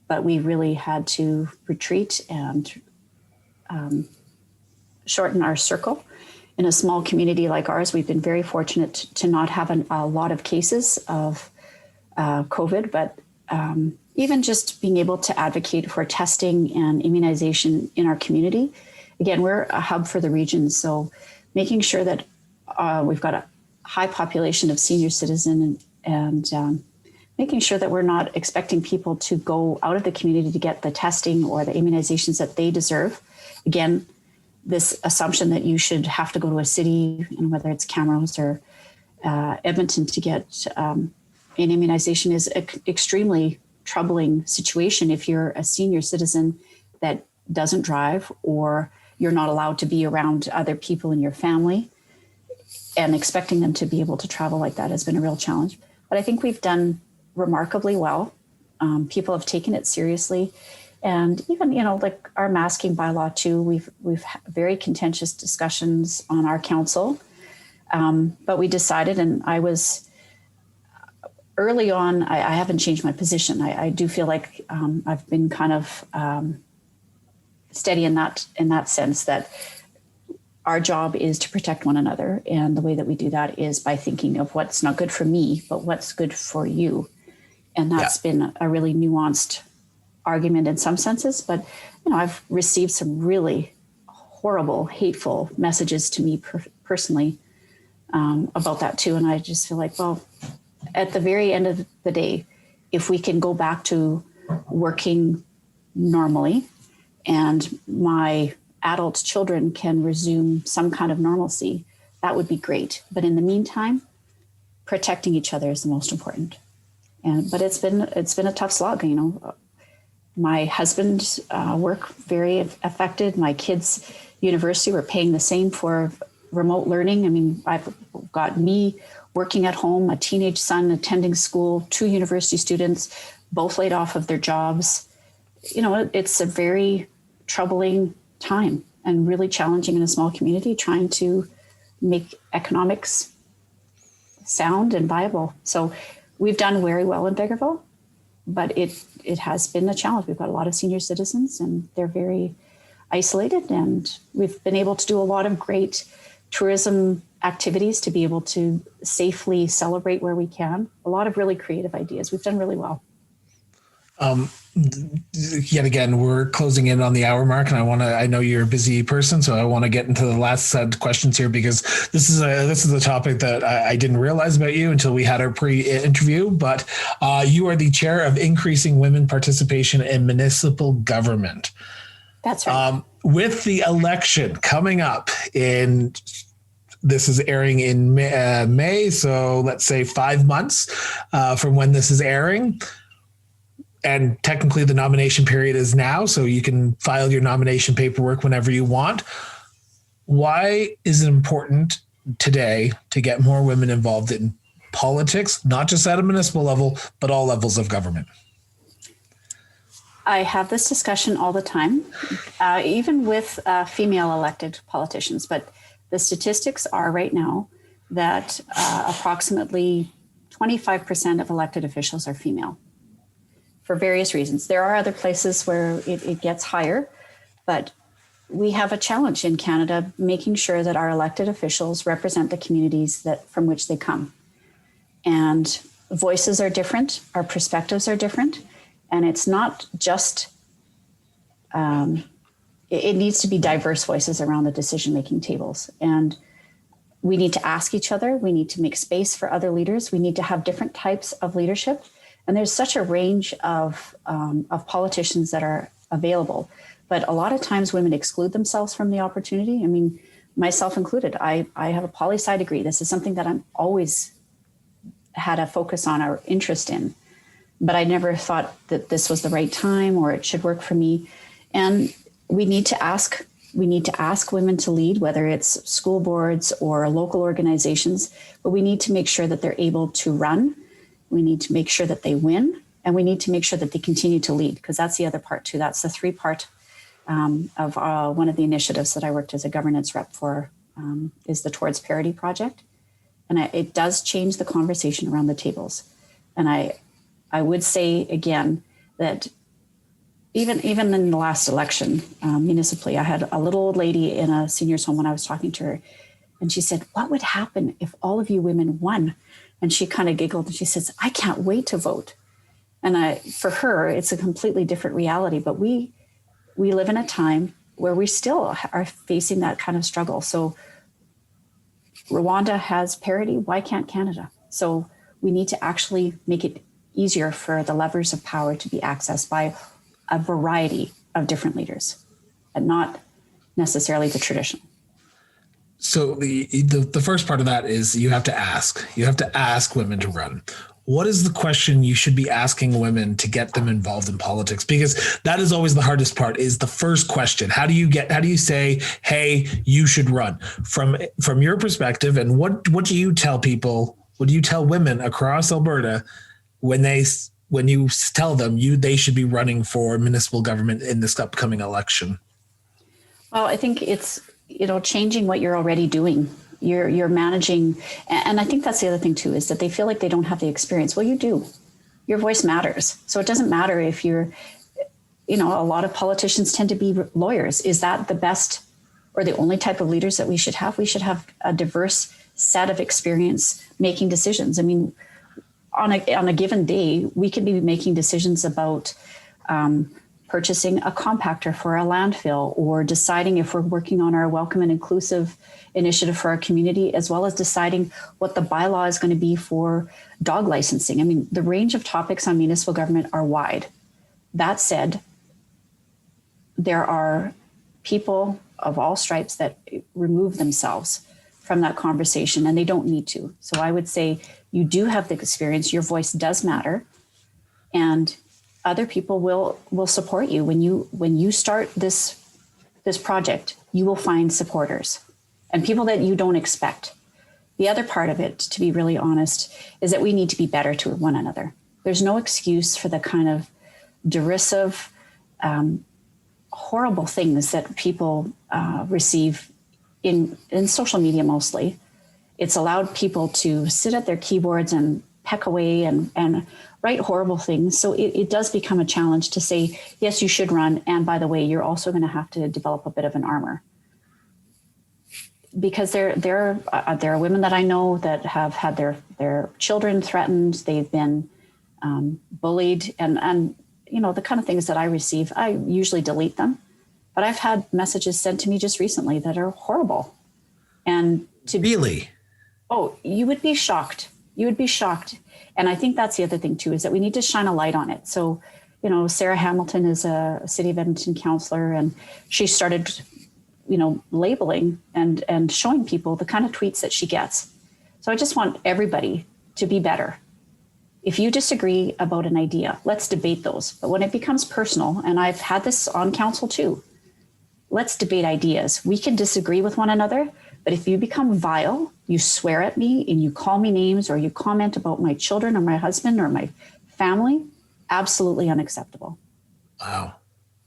But we really had to retreat and shorten our circle. In a small community like ours, we've been very fortunate to not have a lot of cases of COVID, but even just being able to advocate for testing and immunization in our community. Again, we're a hub for the region, so making sure that we've got a high population of senior citizen and making sure that we're not expecting people to go out of the community to get the testing or the immunizations that they deserve. Again, this assumption that you should have to go to a city, and whether it's Camrose or Edmonton to get an immunization is an extremely troubling situation if you're a senior citizen that doesn't drive, or you're not allowed to be around other people in your family, and expecting them to be able to travel like that has been a real challenge. But I think we've done remarkably well. People have taken it seriously. And even, like our masking bylaw too, we've had very contentious discussions on our council. But we decided, and I was early on, I haven't changed my position. I do feel like I've been kind of steady in that sense, that our job is to protect one another. And the way that we do that is by thinking of what's not good for me, but what's good for you. And that's been a really nuanced argument in some senses. But, I've received some really horrible, hateful messages to me personally about that too. And I just feel like, well, at the very end of the day, if we can go back to working normally and my adult children can resume some kind of normalcy, that would be great. But in the meantime, protecting each other is the most important. But it's been a tough slog. My husband's work very affected. My kids' university were paying the same for remote learning. I mean, I've got me working at home, a teenage son attending school, 2 university students, both laid off of their jobs. It's a very troubling time and really challenging in a small community, trying to make economics sound and viable. So we've done very well in Vegreville, but it has been a challenge. We've got a lot of senior citizens and they're very isolated, and we've been able to do a lot of great tourism activities to be able to safely celebrate where we can. A lot of really creative ideas. We've done really well. Yet again, we're closing in on the hour mark, and I know you're a busy person, so I want to get into the last set of questions here, because this is a topic that I didn't realize about you until we had our pre-interview, but you are the chair of Increasing Women Participation in Municipal Government. That's right. With the election coming up this is airing in May, so let's say 5 months from when this is airing. And technically the nomination period is now, so you can file your nomination paperwork whenever you want. Why is it important today to get more women involved in politics, not just at a municipal level, but all levels of government? I have this discussion all the time, even with female elected politicians. But the statistics are right now that approximately 25% of elected officials are female, for various reasons. There are other places where it gets higher, but we have a challenge in Canada making sure that our elected officials represent the communities from which they come. And voices are different, our perspectives are different, and it's not just, it needs to be diverse voices around the decision-making tables. And we need to ask each other, we need to make space for other leaders, we need to have different types of leadership. And there's such a range of politicians that are available, but a lot of times women exclude themselves from the opportunity. I mean, myself included. I have a poli-sci degree. This is something that I'm always had a focus on or interest in, but I never thought that this was the right time or it should work for me. And we need to ask women to lead, whether it's school boards or local organizations, but we need to make sure that they're able to run. We need to make sure that they win, and we need to make sure that they continue to lead, because that's the other part too. That's the 3-part of one of the initiatives that I worked as a governance rep for, is the Towards Parity project. And it does change the conversation around the tables. And I would say again that even in the last election, municipally, I had a little old lady in a senior's home when I was talking to her, and she said, "What would happen if all of you women won?" And she kind of giggled and she says, "I can't wait to vote." And for her, it's a completely different reality. But we live in a time where we still are facing that kind of struggle. So Rwanda has parity. Why can't Canada? So we need to actually make it easier for the levers of power to be accessed by a variety of different leaders and not necessarily the traditional. So the first part of that is you have to ask. You have to ask women to run. What is the question you should be asking women to get them involved in politics? Because that is always the hardest part, is the first question. How do you say, hey, you should run from your perspective? And what do you tell people? What do you tell women across Alberta when you tell them they should be running for municipal government in this upcoming election? Well, I think it's, changing what you're already doing. You're managing. And I think that's the other thing too, is that they feel like they don't have the experience. Well, you do. Your voice matters. So it doesn't matter if you're, a lot of politicians tend to be lawyers. Is that the best or the only type of leaders that we should have? We should have a diverse set of experience making decisions. I mean, on a given day, we could be making decisions about purchasing a compactor for a landfill, or deciding if we're working on our welcome and inclusive initiative for our community, as well as deciding what the bylaw is going to be for dog licensing. I mean, the range of topics on municipal government are wide. That said, there are people of all stripes that remove themselves from that conversation, and they don't need to. So I would say you do have the experience, your voice does matter, and other people will support you. When you start this project, you will find supporters and people that you don't expect. The other part of it, to be really honest, is that we need to be better to one another. There's no excuse for the kind of derisive, horrible things that people receive in social media mostly. It's allowed people to sit at their keyboards and peck away and write horrible things. So it does become a challenge to say, yes, you should run. And by the way, you're also going to have to develop a bit of an armor. Because there are women that I know that have had their children threatened. They've been bullied, and the kind of things that I receive, I usually delete them. But I've had messages sent to me just recently that are horrible. And really, you would be shocked. You would be shocked. And I think that's the other thing too, is that we need to shine a light on it. So, Sarah Hamilton is a City of Edmonton councillor, and she started, labeling and showing people the kind of tweets that she gets. So I just want everybody to be better. If you disagree about an idea, let's debate those. But when it becomes personal, and I've had this on council too, let's debate ideas. We can disagree with one another, but if you become vile, you swear at me and you call me names, or you comment about my children or my husband or my family, absolutely unacceptable. Wow.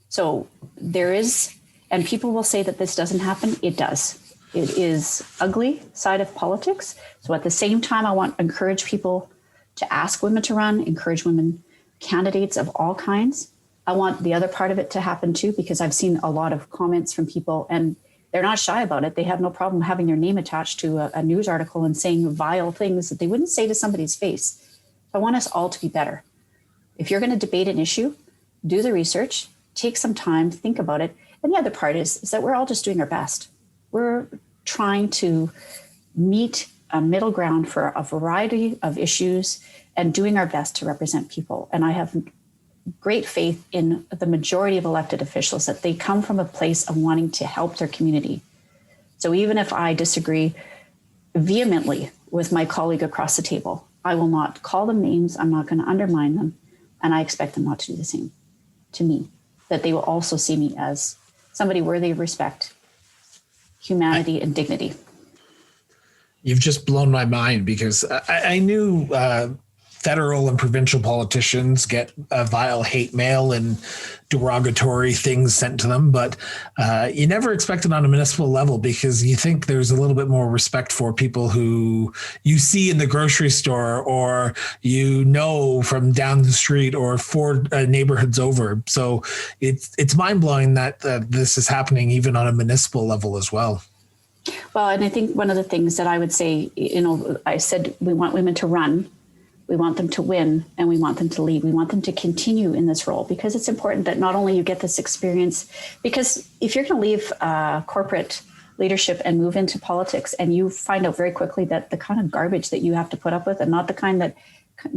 So there is, and people will say that this doesn't happen. It does. It is ugly side of politics. So at the same time, I want to encourage people to ask women to run, encourage women candidates of all kinds. I want the other part of it to happen too, because I've seen a lot of comments from people, and they're not shy about it. They have no problem having their name attached to a news article and saying vile things that they wouldn't say to somebody's face. I want us all to be better. If you're going to debate an issue, do the research, take some time, think about it. And the other part is that we're all just doing our best. We're trying to meet a middle ground for a variety of issues and doing our best to represent people. And I have great faith in the majority of elected officials, that they come from a place of wanting to help their community. So even if I disagree vehemently with my colleague across the table, I will not call them names. I'm not going to undermine them. And I expect them not to do the same to me, that they will also see me as somebody worthy of respect, humanity, and dignity. You've just blown my mind, because I knew federal and provincial politicians get vile hate mail and derogatory things sent to them, but you never expect it on a municipal level, because you think there's a little bit more respect for people who you see in the grocery store, or from down the street, or 4 neighborhoods over. So it's mind-blowing that this is happening even on a municipal level as well. Well, and I think one of the things that I would say, I said we want women to run, we want them to win, and we want them to lead. We want them to continue in this role, because it's important that not only you get this experience, because if you're going to leave corporate leadership and move into politics, and you find out very quickly that the kind of garbage that you have to put up with, and not the kind that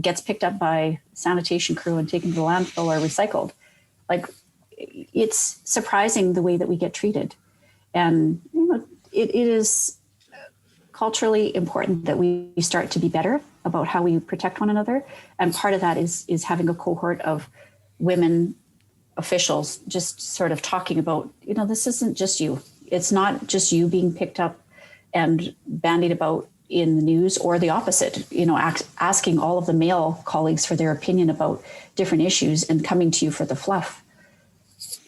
gets picked up by sanitation crew and taken to the landfill or recycled, like, it's surprising the way that we get treated. And it is culturally important that we start to be better about how we protect one another. And part of that is having a cohort of women officials just sort of talking about, this isn't just you. It's not just you being picked up and bandied about in the news, or the opposite, asking all of the male colleagues for their opinion about different issues and coming to you for the fluff.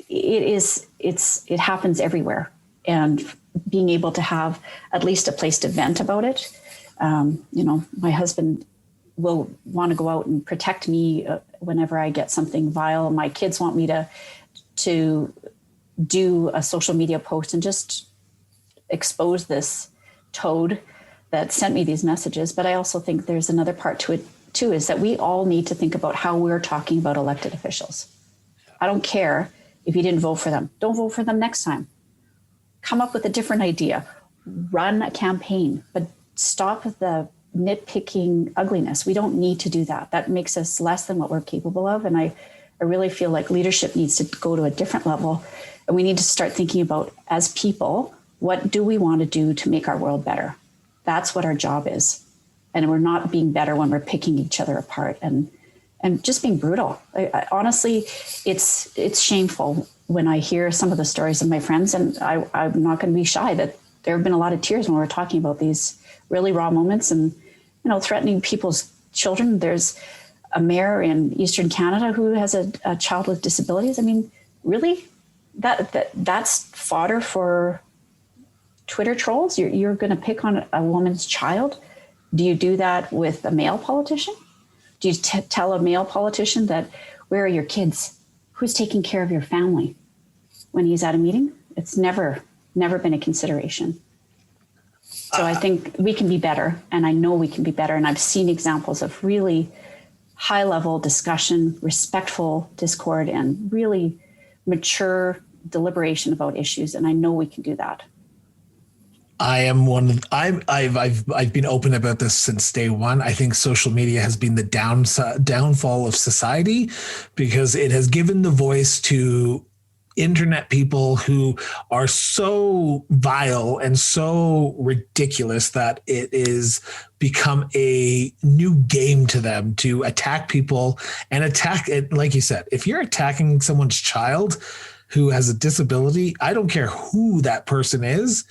It happens everywhere. And being able to have at least a place to vent about it. My husband will want to go out and protect me whenever I get something vile. My kids want me to do a social media post and just expose this toad that sent me these messages. But I also think there's another part to it too, is that we all need to think about how we're talking about elected officials. I don't care if you didn't vote for them. Don't vote for them next time. Come up with a different idea. Run a campaign, but stop the nitpicking ugliness. We don't need to do that. That makes us less than what we're capable of. And I really feel like leadership needs to go to a different level. And we need to start thinking about, as people, what do we want to do to make our world better? That's what our job is. And we're not being better when we're picking each other apart and just being brutal. Honestly, it's shameful when I hear some of the stories of my friends, and I'm not going to be shy that there have been a lot of tears when we're talking about these really raw moments and, threatening people's children. There's a mayor in Eastern Canada who has a child with disabilities. I mean, really? That's fodder for Twitter trolls? You're going to pick on a woman's child? Do you do that with a male politician? Do you tell a male politician that, where are your kids? Who's taking care of your family when he's at a meeting? It's never been a consideration. So I think we can be better, and I know we can be better. And I've seen examples of really high level discussion, respectful discord, and really mature deliberation about issues. And I know we can do that. I've been open about this since day one. I think social media has been the downfall of society, because it has given the voice to internet people who are so vile and so ridiculous that it is become a new game to them to attack people and attack it. Like you said, if you're attacking someone's child who has a disability, I don't care who that person is,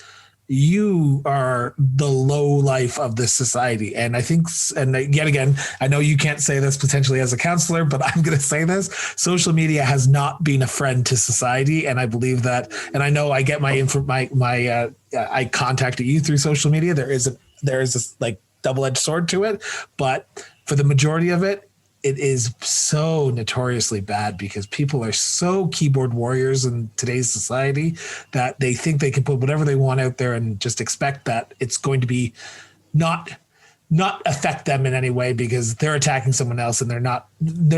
you are the low life of this society. And I think, and yet again, I know you can't say this potentially as a counselor, but I'm going to say this: social media has not been a friend to society. And I believe that, and I know I get I contacted you through social media. There is this like double-edged sword to it, but for the majority of it, it is so notoriously bad, because people are so keyboard warriors in today's society that they think they can put whatever they want out there and just expect that it's going to be not affect them in any way, because they're attacking someone else and they're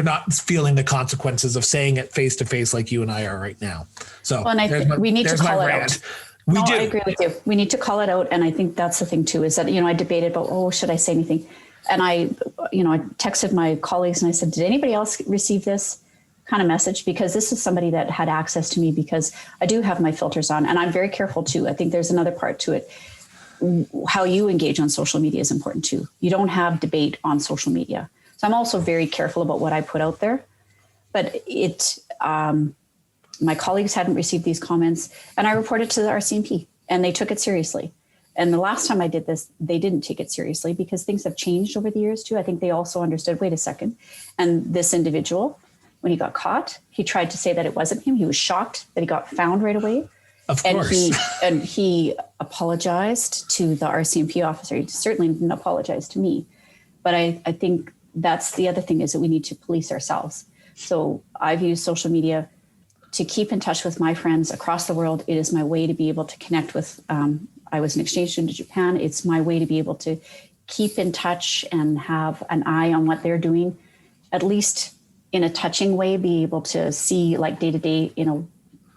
not feeling the consequences of saying it face to face like you and I are right now. So, well, and I think we need to call it out. We do. I agree with you. We need to call it out. And I think that's the thing too, is that, I debated about, should I say anything? And I texted my colleagues and I said, did anybody else receive this kind of message? Because this is somebody that had access to me, because I do have my filters on, and I'm very careful too. I think there's another part to it. How you engage on social media is important too. You don't have debate on social media. So I'm also very careful about what I put out there. But my colleagues hadn't received these comments, and I reported to the RCMP, and they took it seriously. And the last time I did this, they didn't take it seriously, because things have changed over the years too. I think they also understood, wait a second. And this individual, when he got caught, he tried to say that it wasn't him. He was shocked that he got found right away. Of course. And he apologized to the RCMP officer. He certainly didn't apologize to me. But I think that's the other thing, is that we need to police ourselves. So I've used social media to keep in touch with my friends across the world. It is my way to be able to connect with, I was an exchange student to Japan. It's my way to be able to keep in touch and have an eye on what they're doing, at least in a touching way, be able to see like day to day,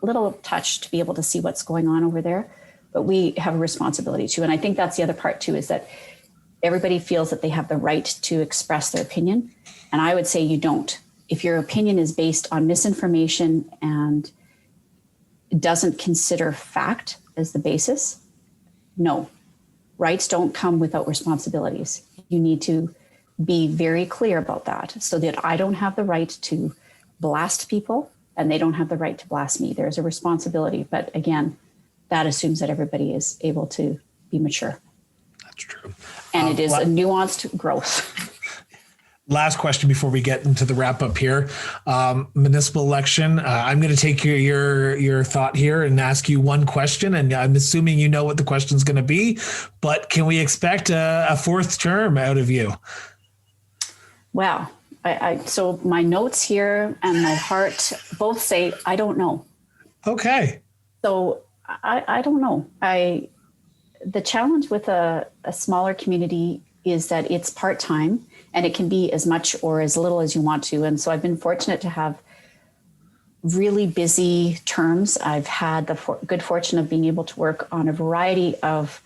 little touch, to be able to see what's going on over there. but we have a responsibility too. And I think that's the other part too, is that everybody feels that they have the right to express their opinion. And I would say you don't. If your opinion is based on misinformation and doesn't consider fact as the basis, no. Rights don't come without responsibilities. You need to be very clear about that so that I don't have the right to blast people and they don't have the right to blast me. There's a responsibility. But again, that assumes that everybody is able to be mature. That's true. And it is a nuanced growth. Last question before we get into the wrap up here. Municipal election. I'm going to take your thought here and ask you one question. And I'm assuming you know what the question is going to be, but can we expect a fourth term out of you? Wow. So my notes here and my heart both say, I don't know. Okay. So I don't know. The challenge with a smaller community is that it's part-time and it can be as much or as little as you want to. And so I've been fortunate to have really busy terms. I've had the good fortune of being able to work on a variety of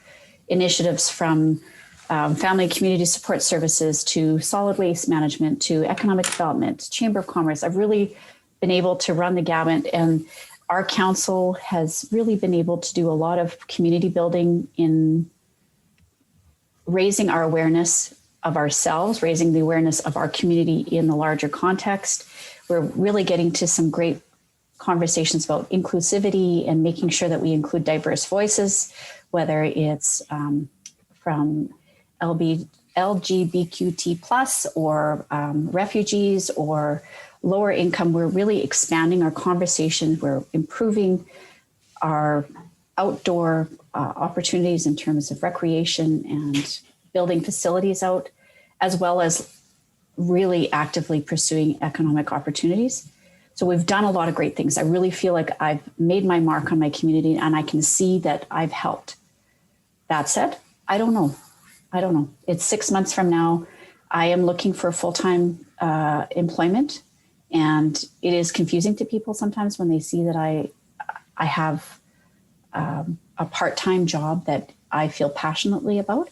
initiatives from family and community support services to solid waste management to economic development, Chamber of Commerce. I've really been able to run the gamut, and our council has really been able to do a lot of community building in raising our awareness of ourselves, raising the awareness of our community in the larger context. We're really getting to some great conversations about inclusivity and making sure that we include diverse voices, whether it's from LGBTQ plus or refugees or lower income. We're really expanding our conversation. We're improving our outdoor opportunities in terms of recreation and building facilities out, as well as really actively pursuing economic opportunities. So we've done a lot of great things. I really feel like I've made my mark on my community and I can see that I've helped. That said, I don't know. It's 6 months from now. I am looking for full-time employment, and it is confusing to people sometimes when they see that I have a part-time job that I feel passionately about,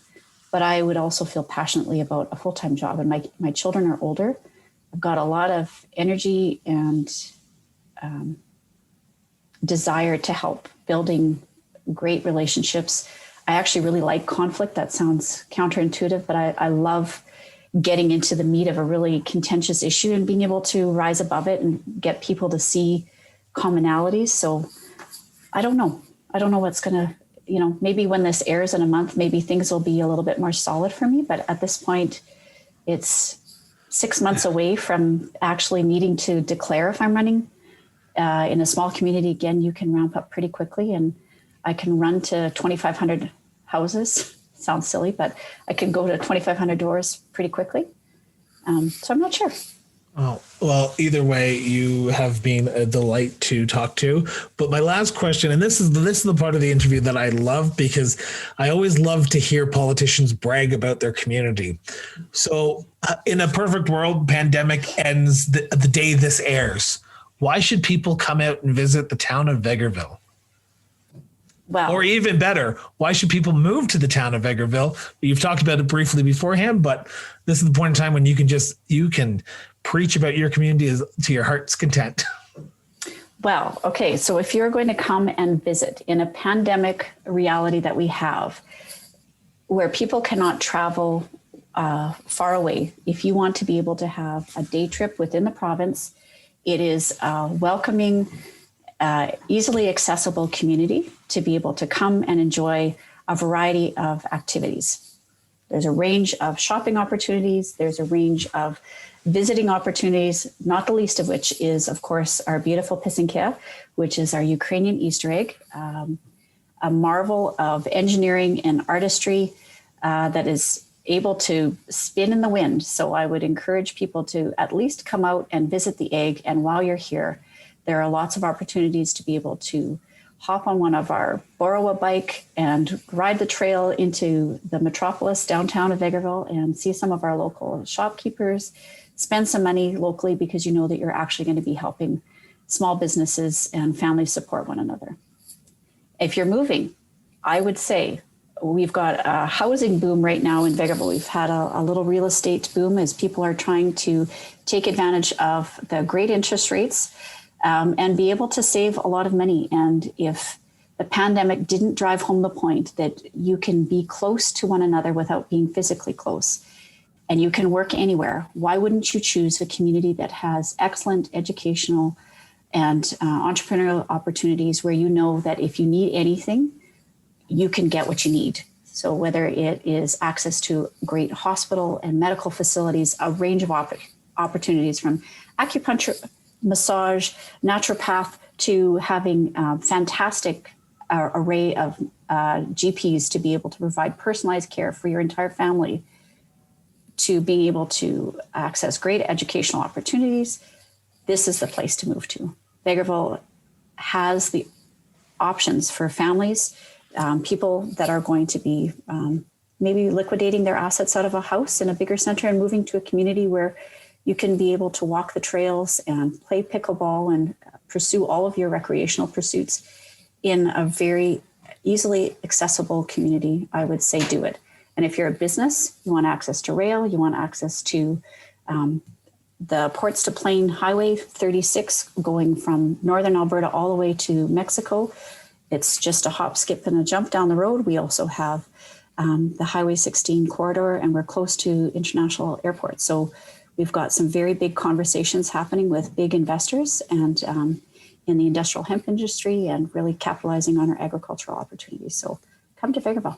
but I would also feel passionately about a full-time job. And my children are older. I've got a lot of energy and desire to help building great relationships. I actually really like conflict. That sounds counterintuitive, but I love getting into the meat of a really contentious issue and being able to rise above it and get people to see commonalities. So I don't know. I don't know what's going to, maybe when this airs in a month, maybe things will be a little bit more solid for me. But at this point, it's 6 months away from actually needing to declare if I'm running. In a small community, again, you can ramp up pretty quickly, and I can run to 2,500 houses. Sounds silly, but I can go to 2,500 doors pretty quickly. So I'm not sure. Oh, well, either way, you have been a delight to talk to. But my last question, and this is the part of the interview that I love, because I always love to hear politicians brag about their community. So in a perfect world, pandemic ends the day this airs. Why should people come out and visit the town of Vegreville? Well, or even better, why should people move to the town of Vegreville? You've talked about it briefly beforehand, but this is the point in time when you can preach about your community to your heart's content. Well, okay. So if you're going to come and visit in a pandemic reality that we have, where people cannot travel far away, if you want to be able to have a day trip within the province, it is a welcoming, easily accessible community to be able to come and enjoy a variety of activities. There's a range of shopping opportunities. There's a range of visiting opportunities, not the least of which is, of course, our beautiful Pisinkia, which is our Ukrainian Easter egg, a marvel of engineering and artistry that is able to spin in the wind. So I would encourage people to at least come out and visit the egg. And while you're here, there are lots of opportunities to be able to hop on one of our, borrow a bike and ride the trail into the metropolis downtown of Vegreville and see some of our local shopkeepers, spend some money locally because you know that you're actually going to be helping small businesses and families support one another. If you're moving, I would say we've got a housing boom right now in Vegreville. We've had a little real estate boom as people are trying to take advantage of the great interest rates and be able to save a lot of money. And if the pandemic didn't drive home the point that you can be close to one another without being physically close, and you can work anywhere, why wouldn't you choose a community that has excellent educational and entrepreneurial opportunities where you know that if you need anything, you can get what you need? So whether it is access to great hospital and medical facilities, a range of opportunities from acupuncture, massage, naturopath, to having fantastic array of GPs to be able to provide personalized care for your entire family, to being able to access great educational opportunities, this is the place to move to. Vegreville has the options for families, people that are going to be maybe liquidating their assets out of a house in a bigger center and moving to a community where you can be able to walk the trails and play pickleball and pursue all of your recreational pursuits in a very easily accessible community. I would say do it. And if you're a business, you want access to rail, you want access to the Ports to Plain Highway 36 going from northern Alberta all the way to Mexico. It's just a hop, skip, and a jump down the road. We also have the Highway 16 corridor, and we're close to international airports. So we've got some very big conversations happening with big investors and in the industrial hemp industry, and really capitalizing on our agricultural opportunities. So come to Vegreville.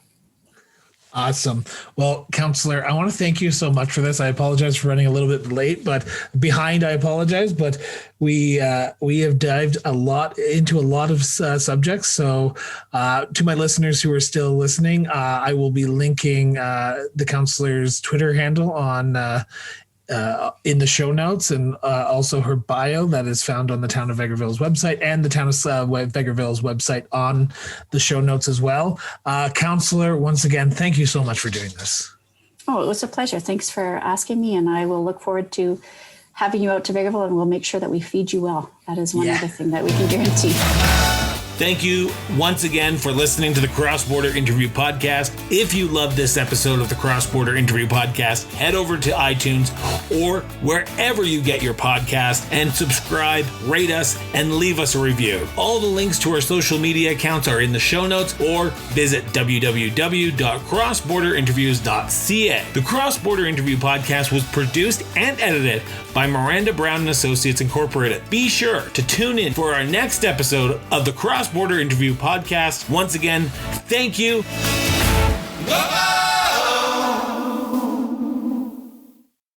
Awesome. Well, Councillor, I want to thank you so much for this. I apologize for running a little bit late, but behind, I apologize, but we have dived into a lot of subjects. So to my listeners who are still listening, I will be linking the councillor's Twitter handle on in the show notes, and also her bio that is found on the Town of Vegreville's website, and the Town of Vegreville's website on the show notes as well. Councillor, once again, thank you so much for doing this. Oh, it was a pleasure. Thanks for asking me, and I will look forward to having you out to Vegreville, and we'll make sure that we feed you well. That is one other thing that we can guarantee. Thank you once again for listening to the Cross Border Interview Podcast. If you love this episode of the Cross Border Interview Podcast, head over to iTunes or wherever you get your podcast and subscribe, rate us, and leave us a review. All the links to our social media accounts are in the show notes, or visit www.crossborderinterviews.ca. The Cross Border Interview Podcast was produced and edited by Miranda Brown & Associates Incorporated. Be sure to tune in for our next episode of the Cross Border Interview Podcast. Once again, thank you. Bye-bye.